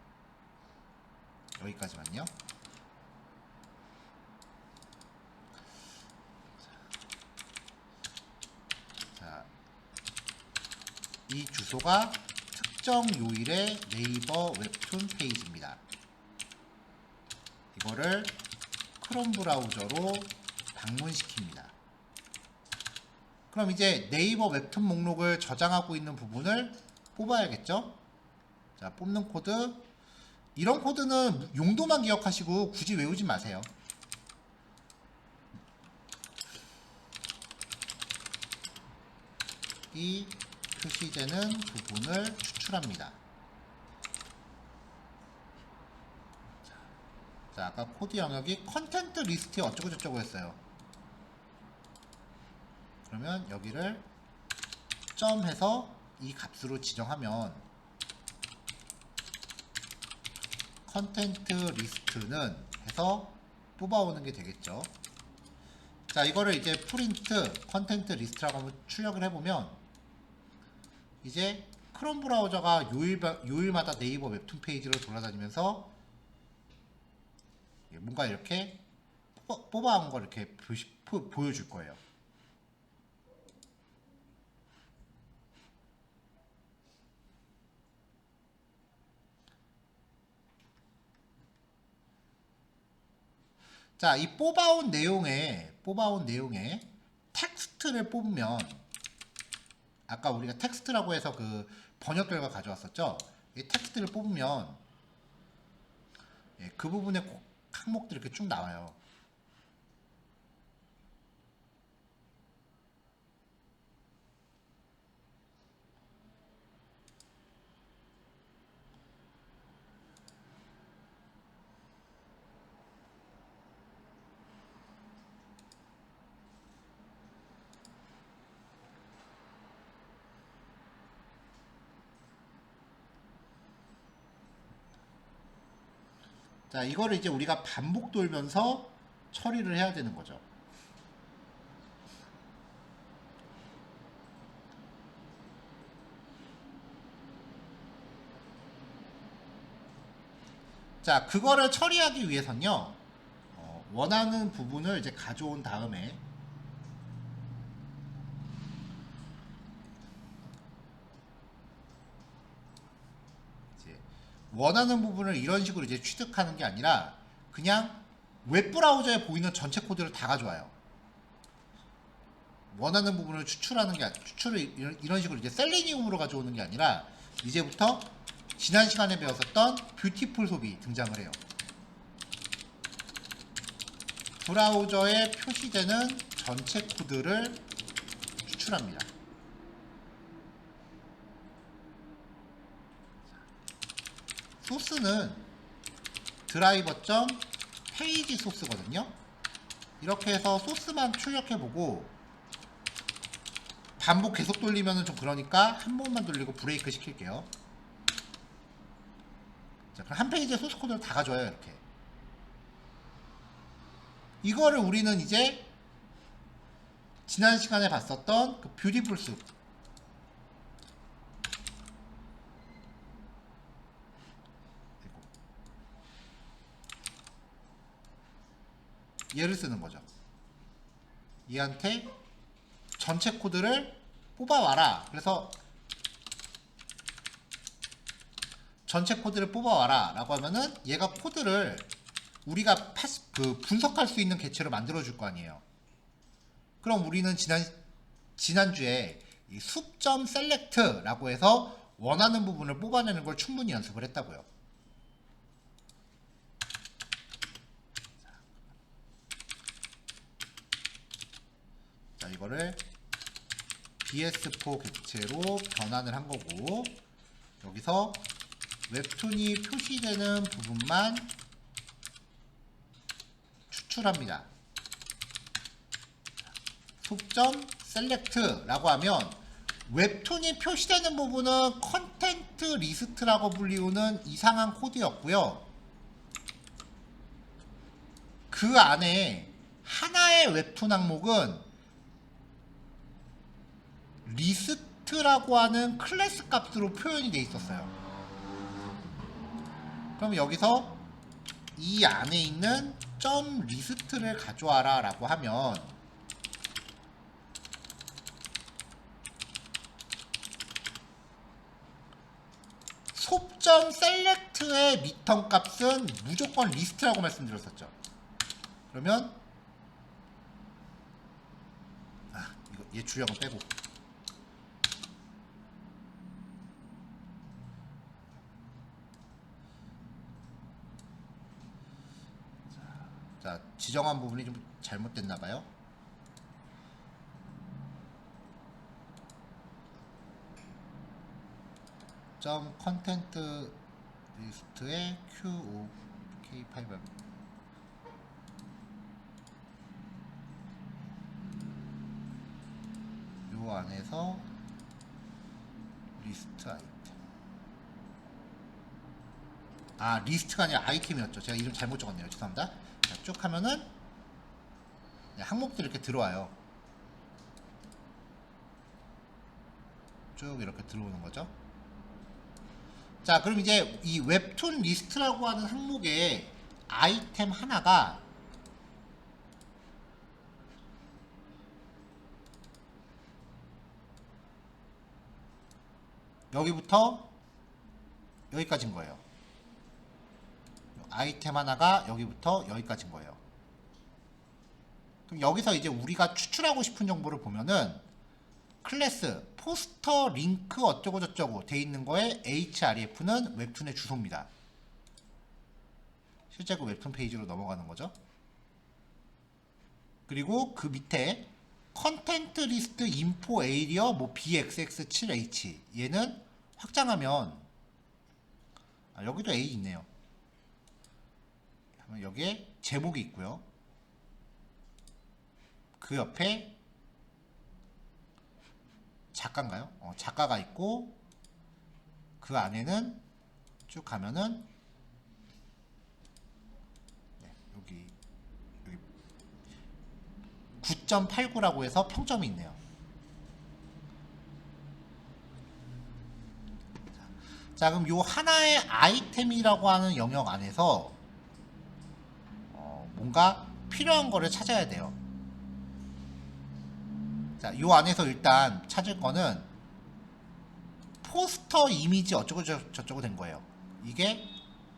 여기까지만요. 자, 이 주소가 특정 요일의 네이버 웹툰 페이지입니다. 이거를 크롬 브라우저로 방문시킵니다. 그럼 이제 네이버 웹툰 목록을 저장하고 있는 부분을 뽑아야겠죠? 자, 뽑는 코드. 이런 코드는 용도만 기억하시고 굳이 외우지 마세요. 이 표시되는 부분을 추출합니다. 자, 아까 코드 영역이 컨텐트 리스트에 어쩌고 저쩌고 했어요. 그러면 여기를 점 해서 이 값으로 지정하면 컨텐트 리스트는 해서 뽑아오는 게 되겠죠. 자, 이거를 이제 프린트 컨텐트 리스트라고 한번 출력을 해보면 이제 크롬 브라우저가 요일마다 네이버 웹툰 페이지를 돌아다니면서 뭔가 이렇게 뽑아온 걸 이렇게 보여줄 거예요. 자, 이 뽑아온 내용에 텍스트를 뽑으면 아까 우리가 텍스트라고 해서 그 번역 결과 가져왔었죠. 이 텍스트를 뽑으면 그 부분의 항목들이 이렇게 쭉 나와요. 자, 이거를 이제 우리가 반복 돌면서 처리를 해야 되는 거죠. 자, 그거를 처리하기 위해서는요, 원하는 부분을 이제 가져온 다음에 이제 원하는 부분을 이런 식으로 이제 취득하는 게 아니라 그냥 웹브라우저에 보이는 전체 코드를 다 가져와요. 원하는 부분을 추출하는 게 추출을 이런 식으로 이제 셀레니움으로 가져오는 게 아니라 이제부터 지난 시간에 배웠었던 뷰티풀 소비 등장을 해요. 브라우저에 표시되는 전체 코드를 추출합니다. 소스는 드라이버.페이지 소스거든요. 이렇게 해서 소스만 출력해보고 반복 계속 돌리면 좀 그러니까 한 번만 돌리고 브레이크 시킬게요. 자, 그럼 한 페이지에 소스 코드를 다 가져와요. 이렇게. 이거를 우리는 이제 지난 시간에 봤었던 그 뷰티풀 숲 얘를 쓰는 거죠. 얘한테 전체 코드를 뽑아와라. 그래서 전체 코드를 뽑아와라 라고 하면은 얘가 코드를 우리가 분석할 수 있는 개체로 만들어 줄 거 아니에요. 그럼 우리는 지난주에 이 숲점 셀렉트라고 해서 원하는 부분을 뽑아내는 걸 충분히 연습을 했다고요. 자, 이거를 BS4 객체로 변환을 한 거고, 여기서 웹툰이 표시되는 부분만 추출합니다. 숲점 셀렉트라고 하면 웹툰이 표시되는 부분은 컨텐트 리스트라고 불리우는 이상한 코드였고요. 그 안에 하나의 웹툰 항목은 리스트라고 하는 클래스 값으로 표현이 되어 있었어요. 그럼 여기서 이 안에 있는 점 리스트를 가져와라 라고 하면 톱점 셀렉트의 미터 값은 무조건 리스트라고 말씀드렸었죠. 그러면 이거 얘 주역은 빼고 자, 지정한 부분이 좀 잘못됐나봐요. 점 컨텐트 리스트에 QOK8 요 안에서 리스트 아이템, 리스트가 아니라 아이템이었죠. 제가 이름 잘못 적었네요. 죄송합니다. 자, 쭉 하면은 항목들이 이렇게 들어와요. 쭉 이렇게 들어오는 거죠. 자, 그럼 이제 이 웹툰 리스트라고 하는 항목의 아이템 하나가 여기부터 여기까지인 거예요. 아이템 하나가 여기부터 여기까지인 거예요. 그럼 여기서 이제 우리가 추출하고 싶은 정보를 보면은 클래스, 포스터, 링크 어쩌고 저쩌고 돼 있는 거에 href는 웹툰의 주소입니다. 실제 그 웹툰 페이지로 넘어가는 거죠. 그리고 그 밑에 컨텐트 리스트 인포 에이리어 뭐 bxx7h 얘는 확장하면 여기도 A 있네요. 여기에 제목이 있고요. 그 옆에 작가인가요? 작가가 있고 그 안에는 쭉 가면은 여기 9.89라고 해서 평점이 있네요. 자, 그럼 요 하나의 아이템이라고 하는 영역 안에서 뭔가 필요한 거를 찾아야 돼요. 자, 요 안에서 일단 찾을 거는 포스터 이미지 어쩌고 저쩌고 된 거예요. 이게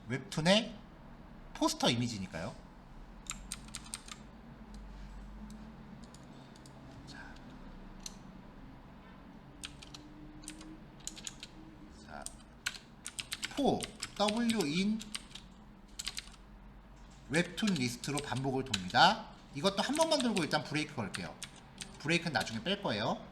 웹툰의 포스터 이미지니까요. 자, win 웹툰 리스트로 반복을 돕니다. 이것도 한 번만 들고 일단 브레이크 걸게요. 브레이크는 나중에 뺄 거예요.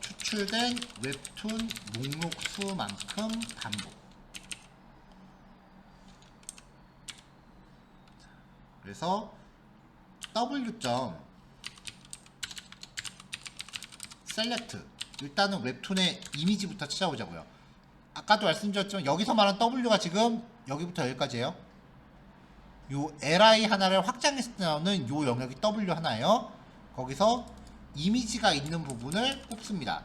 추출된 웹툰 목록 수만큼 반복. 그래서 w.select 일단은 웹툰의 이미지부터 찾아보자고요. 아까도 말씀드렸지만 여기서 말한 W가 지금 여기부터 여기까지예요. 요 li 하나를 확장했을 때 나오는 요 영역이 w 하나예요. 거기서 이미지가 있는 부분을 뽑습니다.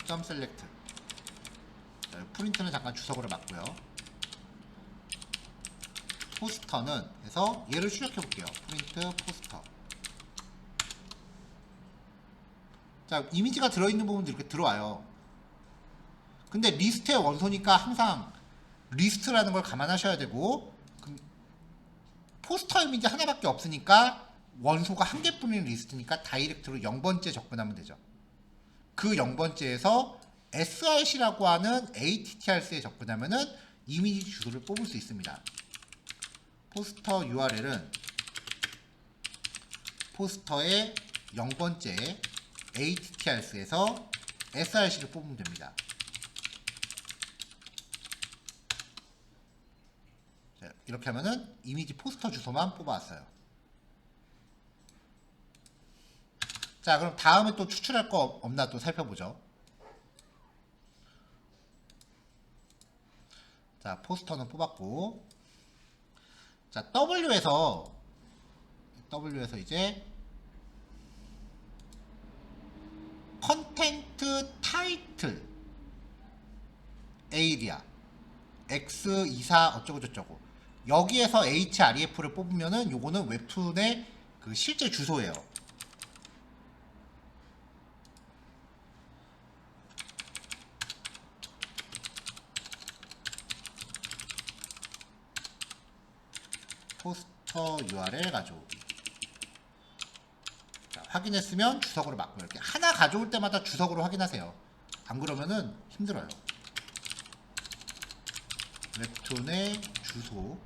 점 셀렉트. 자, 프린트는 잠깐 주석으로 맞고요. 포스터는 해서 얘를 출력해 볼게요. 프린트 포스터. 자, 이미지가 들어있는 부분도 이렇게 들어와요. 근데 리스트의 원소니까 항상 리스트라는 걸 감안하셔야 되고, 포스터 이미지 하나밖에 없으니까 원소가 한 개뿐인 리스트니까 다이렉트로 0번째 접근하면 되죠. 그 0번째에서 src라고 하는 attrs에 접근하면은 이미지 주소를 뽑을 수 있습니다. 포스터 URL은 포스터의 0번째 attrs에서 src를 뽑으면 됩니다. 자, 이렇게 하면은 이미지 포스터 주소만 뽑아왔어요. 자, 그럼 다음에 또 추출할 거 없나 또 살펴보죠. 자, 포스터는 뽑았고, 자, W에서 이제 컨텐트 타이틀 에이리아 X24 어쩌고저쩌고 여기에서 href를 뽑으면은 요거는 웹툰의 그 실제 주소예요. 포스터 URL 가져오기. 자, 확인했으면 주석으로 맞고 이렇게 하나 가져올 때마다 주석으로 확인하세요. 안 그러면은 힘들어요. 웹툰의 주소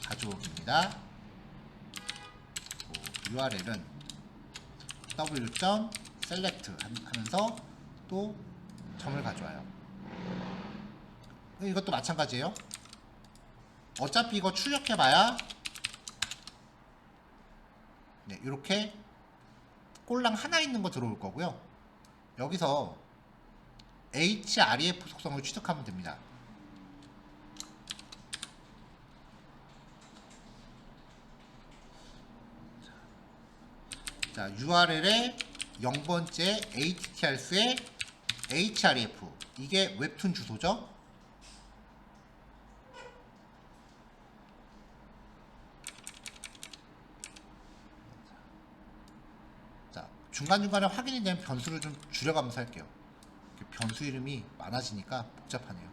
가져오기입니다. URL은 w.select 하면서 또 점을 가져와요. 이것도 마찬가지예요. 어차피 이거 출력해봐야 네, 이렇게 꼴랑 하나 있는 거 들어올 거고요. 여기서 href 속성을 취득하면 됩니다. 자, URL의 0번째 attrs의 href 이게 웹툰 주소죠. 자, 중간중간에 확인이 되면 변수를 좀 줄여가면서 할게요. 변수 이름이 많아지니까 복잡하네요.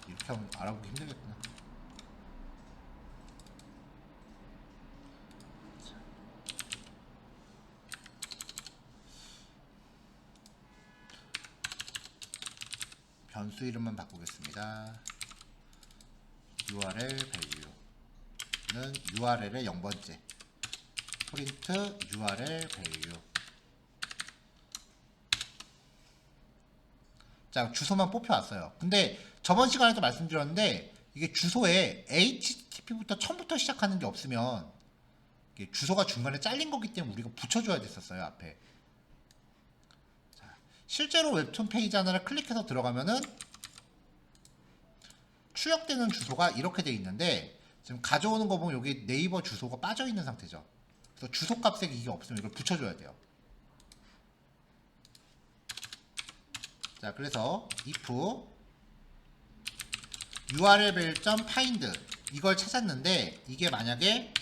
이렇게 하면 알아보기 힘들겠구나. 변수 이름만 바꾸겠습니다. URL value는 URL의 0번째 프린트 URL value. 자, 주소만 뽑혀왔어요. 근데 저번 시간에도 말씀드렸는데 이게 주소에 HTTP부터 처음부터 시작하는 게 없으면 이게 주소가 중간에 잘린 거기 때문에 우리가 붙여줘야 됐었어요, 앞에. 자, 실제로 웹툰 페이지 하나를 클릭해서 들어가면은 출력되는 주소가 이렇게 돼 있는데 지금 가져오는 거 보면 여기 네이버 주소가 빠져 있는 상태죠. 그래서 주소 값에 이게 없으면 이걸 붙여줘야 돼요. 자, 그래서 if url.find 이걸 찾았는데 이게 만약에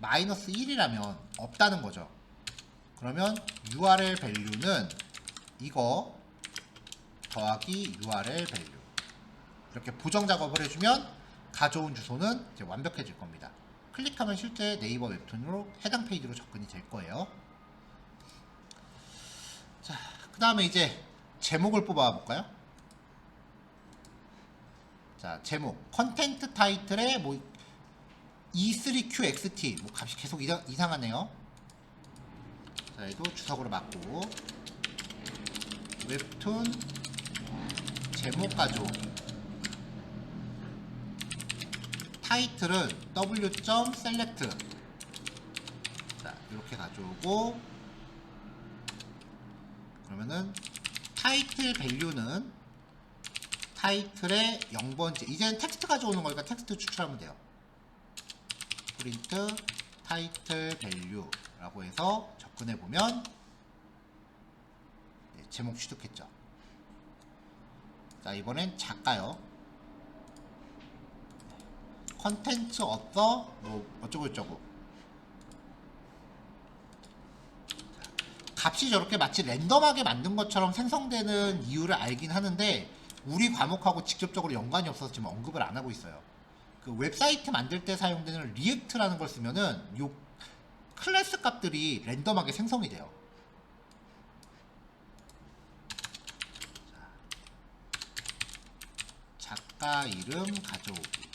-1이라면 없다는 거죠. 그러면 url value는 이거 더하기 url value 이렇게 보정 작업을 해주면 가져온 주소는 이제 완벽해질 겁니다. 클릭하면 실제 네이버 웹툰으로 해당 페이지로 접근이 될 거예요. 자, 그 다음에 이제 제목을 뽑아 볼까요? 자, 제목 컨텐트 타이틀에 뭐 E3QXT 뭐 값이 계속 이상하네요. 자, 얘도 주석으로 맞고 웹툰 제목 가져오기. 타이틀은 w.select. 자, 이렇게 가져오고 그러면은 타이틀 밸류는 타이틀의 0번째 이제는 텍스트 가져오는 거니까 텍스트 추출하면 돼요. 프린트 타이틀 밸류라고 해서 접근해 보면 제목 취득했죠. 자, 이번엔 작가요. 컨텐츠 어떠? 뭐 어쩌고저쩌고. 값이 저렇게 마치 랜덤하게 만든 것처럼 생성되는 이유를 알긴 하는데 우리 과목하고 직접적으로 연관이 없어서 지금 언급을 안 하고 있어요. 그 웹사이트 만들 때 사용되는 리액트라는 걸 쓰면은 요 클래스 값들이 랜덤하게 생성이 돼요. 작가 이름 가져오기.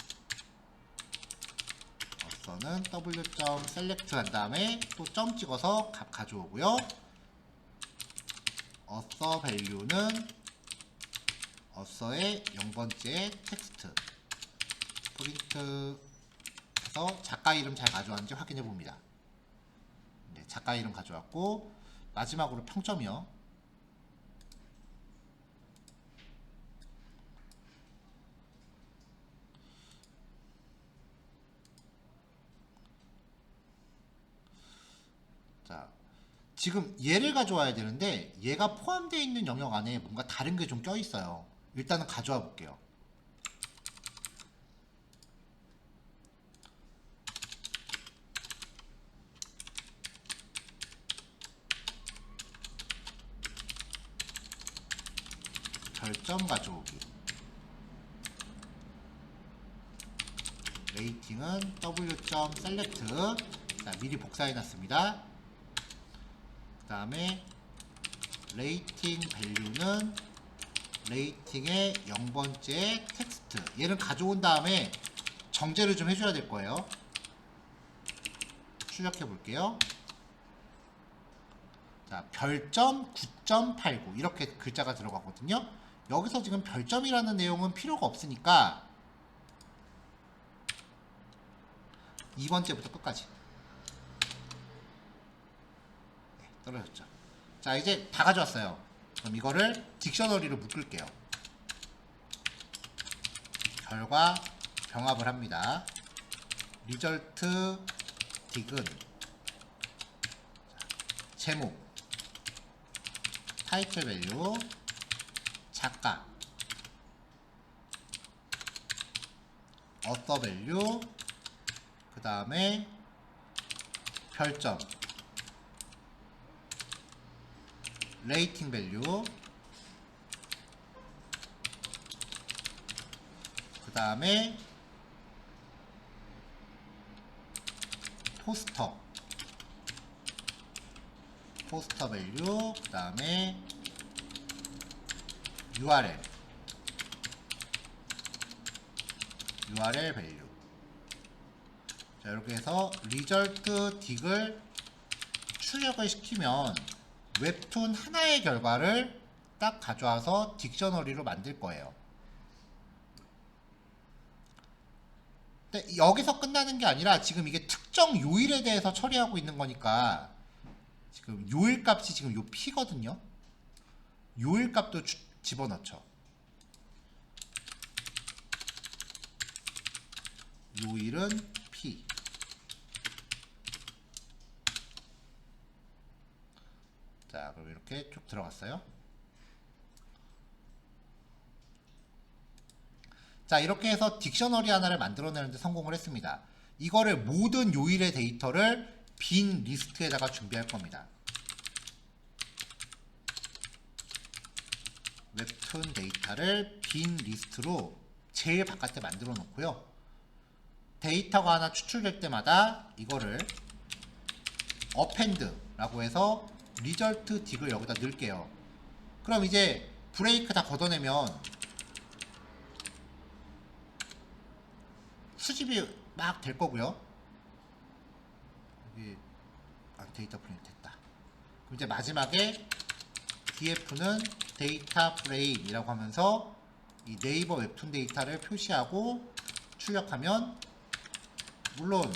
어서는 w.select 한 다음에 또 점 찍어서 값 가져오고요. 어서 밸류는 어서의 0번째 텍스트 프린트해서 작가 이름 잘 가져왔는지 확인해 봅니다. 네, 작가 이름 가져왔고 마지막으로 평점이요. 자, 지금 얘를 가져와야 되는데 얘가 포함되어 있는 영역 안에 뭔가 다른 게 좀 껴있어요. 일단은 가져와 볼게요. 별점 가져오기. 레이팅은 w.select. 자, 미리 복사해 놨습니다. 그 다음에 레이팅 밸류는 레이팅의 0번째 텍스트. 얘는 가져온 다음에 정제를 좀 해줘야 될 거예요. 출력해 볼게요. 자, 별점 9.89 이렇게 글자가 들어가거든요. 여기서 지금 별점이라는 내용은 필요가 없으니까 2번째부터 끝까지. 네, 떨어졌죠. 자, 이제 다 가져왔어요. 그럼 이거를 딕셔너리로 묶을게요. 결과 병합을 합니다. 리절트 딕은 제목 타이틀 밸류 작가 어서 밸류 그 다음에 별점 레이팅 밸류 그 다음에 포스터 밸류 그 다음에 URL 밸류. 자, 이렇게 해서 리절트 딕을 출력을 시키면 웹툰 하나의 결과를 딱 가져와서 딕셔너리로 만들 거예요. 근데 여기서 끝나는 게 아니라 지금 이게 특정 요일에 대해서 처리하고 있는 거니까 지금 요일 값이 지금 요 P거든요. 요일 값도 집어넣죠. 요일은 P. 자, 그럼 이렇게 쭉 들어갔어요. 자, 이렇게 해서 딕셔너리 하나를 만들어내는데 성공을 했습니다. 이거를 모든 요일의 데이터를 빈 리스트에다가 준비할 겁니다. 웹툰 데이터를 빈 리스트로 제일 바깥에 만들어 놓고요. 데이터가 하나 추출될 때마다 이거를 append라고 해서 리절트 딕을 여기다 넣을게요. 그럼 이제 브레이크 다 걷어내면 수집이 막 될 거고요. 여기 데이터 프레임 됐다. 그럼 이제 마지막에 df는 데이터 프레임이라고 하면서 이 네이버 웹툰 데이터를 표시하고 출력하면 물론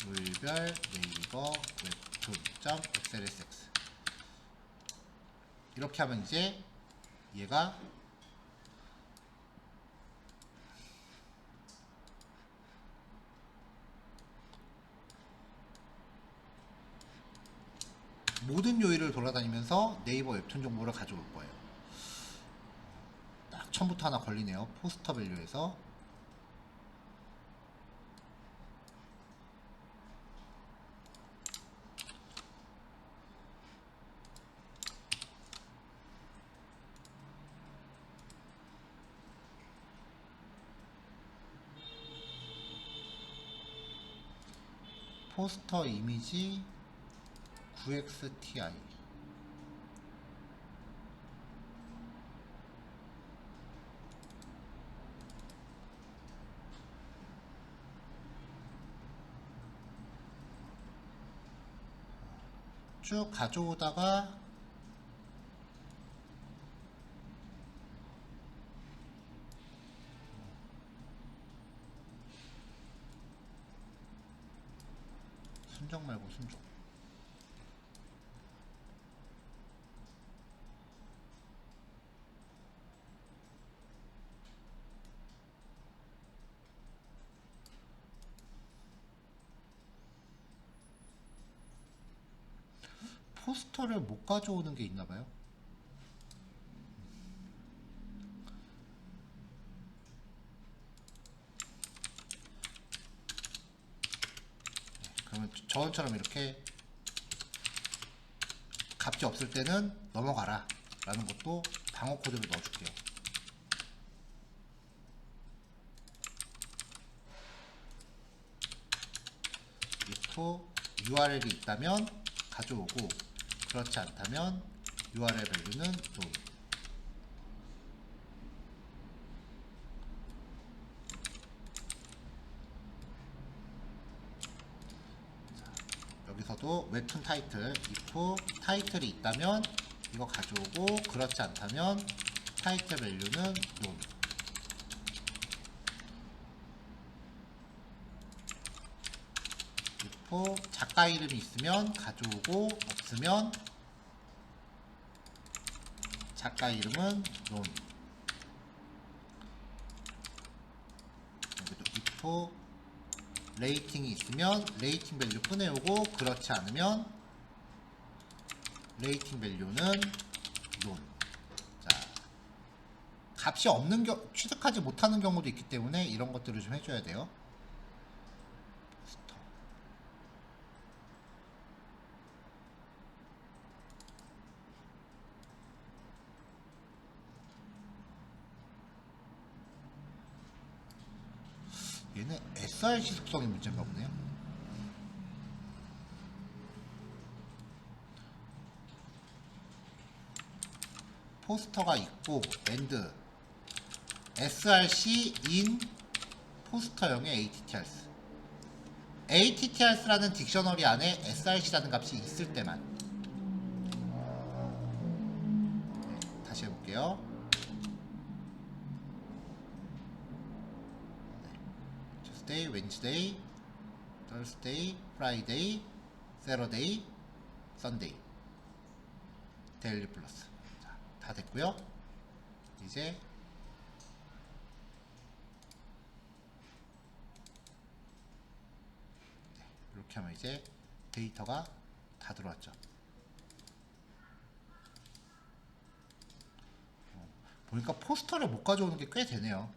요일별 네이버 웹툰.xlsx 이렇게 하면 이제 얘가 모든 요일을 돌아다니면서 네이버 웹툰 정보를 가져올 거예요. 딱 처음부터 하나 걸리네요. 포스터 밸류에서. 포스터 이미지 9XTI. 쭉 가져오다가 순정 말고 순정. 포스터를 못 가져오는 게 있나봐요. 그러면 저번처럼 이렇게 값이 없을 때는 넘어가라 라는 것도 방어 코드를 넣어줄게요. if URL이 있다면 가져오고 그렇지 않다면 URL 밸류는 none. 여기서도 웹툰 타이틀 if 타이틀이 있다면 이거 가져오고 그렇지 않다면 타이틀 밸류는 none. if 작가 이름이 있으면 가져오고 없으면 작가 이름은 none. 여기도 if 레이팅이 있으면 레이팅 밸류 꺼내오고 그렇지 않으면 레이팅 밸류는 none. 자, 값이 없는 취득하지 못하는 경우도 있기 때문에 이런 것들을 좀 해줘야 돼요. 얘는 src 속성이 문제인가 보네요. 포스터가 있고 and src in 포스터형의 attrs. attrs라는 딕셔너리 안에 src라는 값이 있을 때만. 네, 다시 해볼게요. Tuesday, Wednesday, Thursday, Friday, Saturday, Sunday. 데일리 플러스. 자, 다 됐고요. 이제 이렇게 하면 이제 데이터가 다 들어왔죠. 보니까 포스터를 못 가져오는 게 꽤 되네요.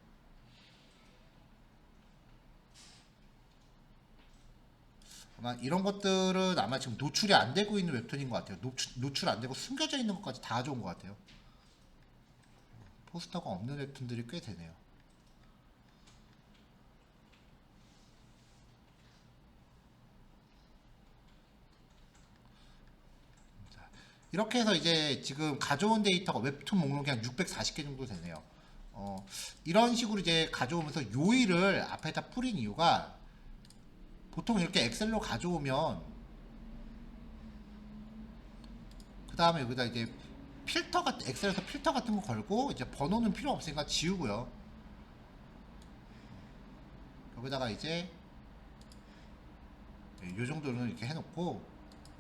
아마 이런 것들은 아마 지금 노출이 안 되고 있는 웹툰인 것 같아요. 노출 안 되고 숨겨져 있는 것까지 다 좋은 것 같아요. 포스터가 없는 웹툰들이 꽤 되네요. 자, 이렇게 해서 이제 지금 가져온 데이터가 웹툰 목록이 한 640개 정도 되네요. 이런 식으로 이제 가져오면서 요일을 앞에다 뿌린 이유가 보통 이렇게 엑셀로 가져오면 그 다음에 여기다 이제 엑셀에서 필터 같은 거 걸고 이제 번호는 필요 없으니까 지우고요. 여기다가 이제 요 정도는 이렇게 해놓고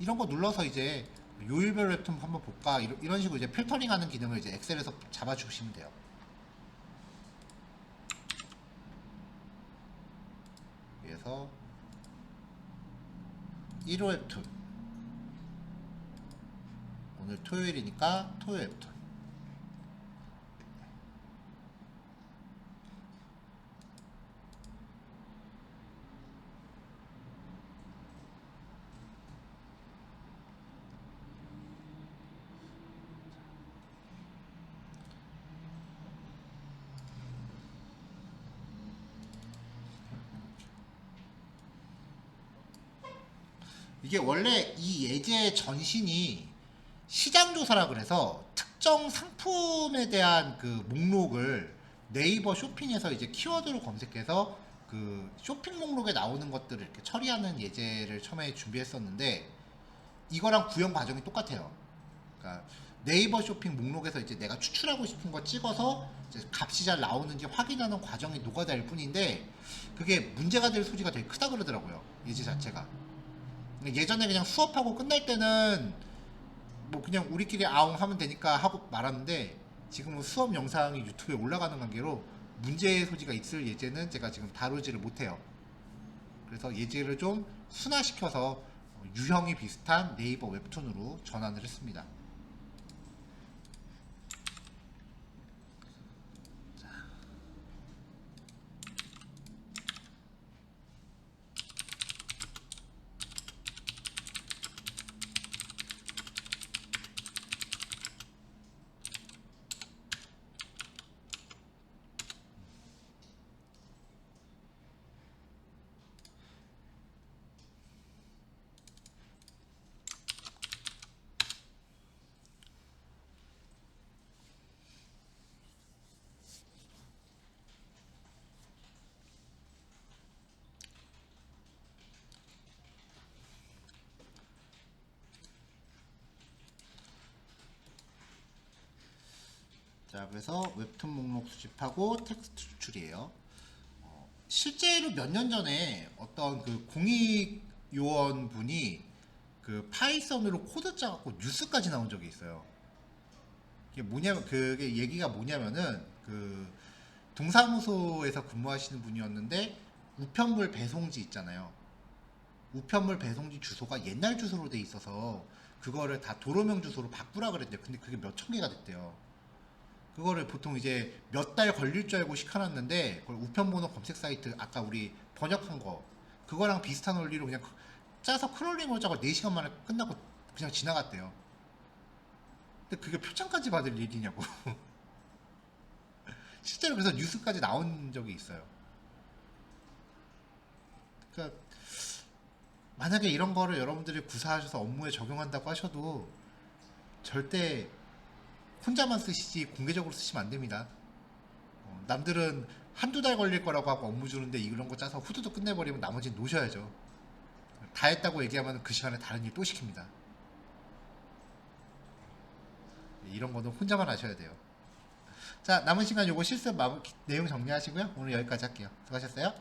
이런 거 눌러서 이제 요일별 웹툰 한번 볼까 이런 식으로 이제 필터링 하는 기능을 이제 엑셀에서 잡아주시면 돼요. 그래서 1호 웹툰 오늘 토요일이니까 토요일 웹툰. 이게 원래 이 예제 전신이 시장 조사라 그래서 특정 상품에 대한 그 목록을 네이버 쇼핑에서 이제 키워드로 검색해서 그 쇼핑 목록에 나오는 것들을 이렇게 처리하는 예제를 처음에 준비했었는데 이거랑 구현 과정이 똑같아요. 그러니까 네이버 쇼핑 목록에서 이제 내가 추출하고 싶은 거 찍어서 이제 값이 잘 나오는지 확인하는 과정이 녹아들 뿐인데 그게 문제가 될 소지가 되게 크다 그러더라고요. 예제 자체가. 예전에 그냥 수업하고 끝날 때는 뭐 그냥 우리끼리 아웅 하면 되니까 하고 말았는데 지금은 수업 영상이 유튜브에 올라가는 관계로 문제의 소지가 있을 예제는 제가 지금 다루지를 못해요. 그래서 예제를 좀 순화시켜서 유형이 비슷한 네이버 웹툰으로 전환을 했습니다. 자, 그래서 웹툰 목록 수집하고 텍스트 추출이에요. 실제로 몇 년 전에 어떤 그 공익 요원분이 그 파이썬으로 코드 짜갖고 뉴스까지 나온 적이 있어요. 그게 뭐냐면 그게 얘기가 뭐냐면은 그 동사무소에서 근무하시는 분이었는데 우편물 배송지 있잖아요. 우편물 배송지 주소가 옛날 주소로 돼 있어서 그거를 다 도로명 주소로 바꾸라 그랬대요. 근데 그게 몇 천 개가 됐대요. 그거를 보통 이제 몇 달 걸릴 줄 알고 시켜놨는데 그걸 우편번호 검색 사이트 아까 우리 번역한 거 그거랑 비슷한 원리로 그냥 짜서 크롤링을 짜고 4시간 만에 끝나고 그냥 지나갔대요. 근데 그게 표창까지 받을 일이냐고. 실제로 그래서 뉴스까지 나온 적이 있어요. 그러니까 만약에 이런 거를 여러분들이 구사하셔서 업무에 적용한다고 하셔도 절대 혼자만 쓰시지 공개적으로 쓰시면 안 됩니다. 남들은 한두 달 걸릴 거라고 하고 업무 주는데 이런 거 짜서 후두둑 끝내버리면 나머지는 노셔야죠. 다 했다고 얘기하면 그 시간에 다른 일 또 시킵니다. 이런 거는 혼자만 하셔야 돼요. 자, 남은 시간 요거 실습 내용 정리하시고요. 오늘 여기까지 할게요. 수고하셨어요.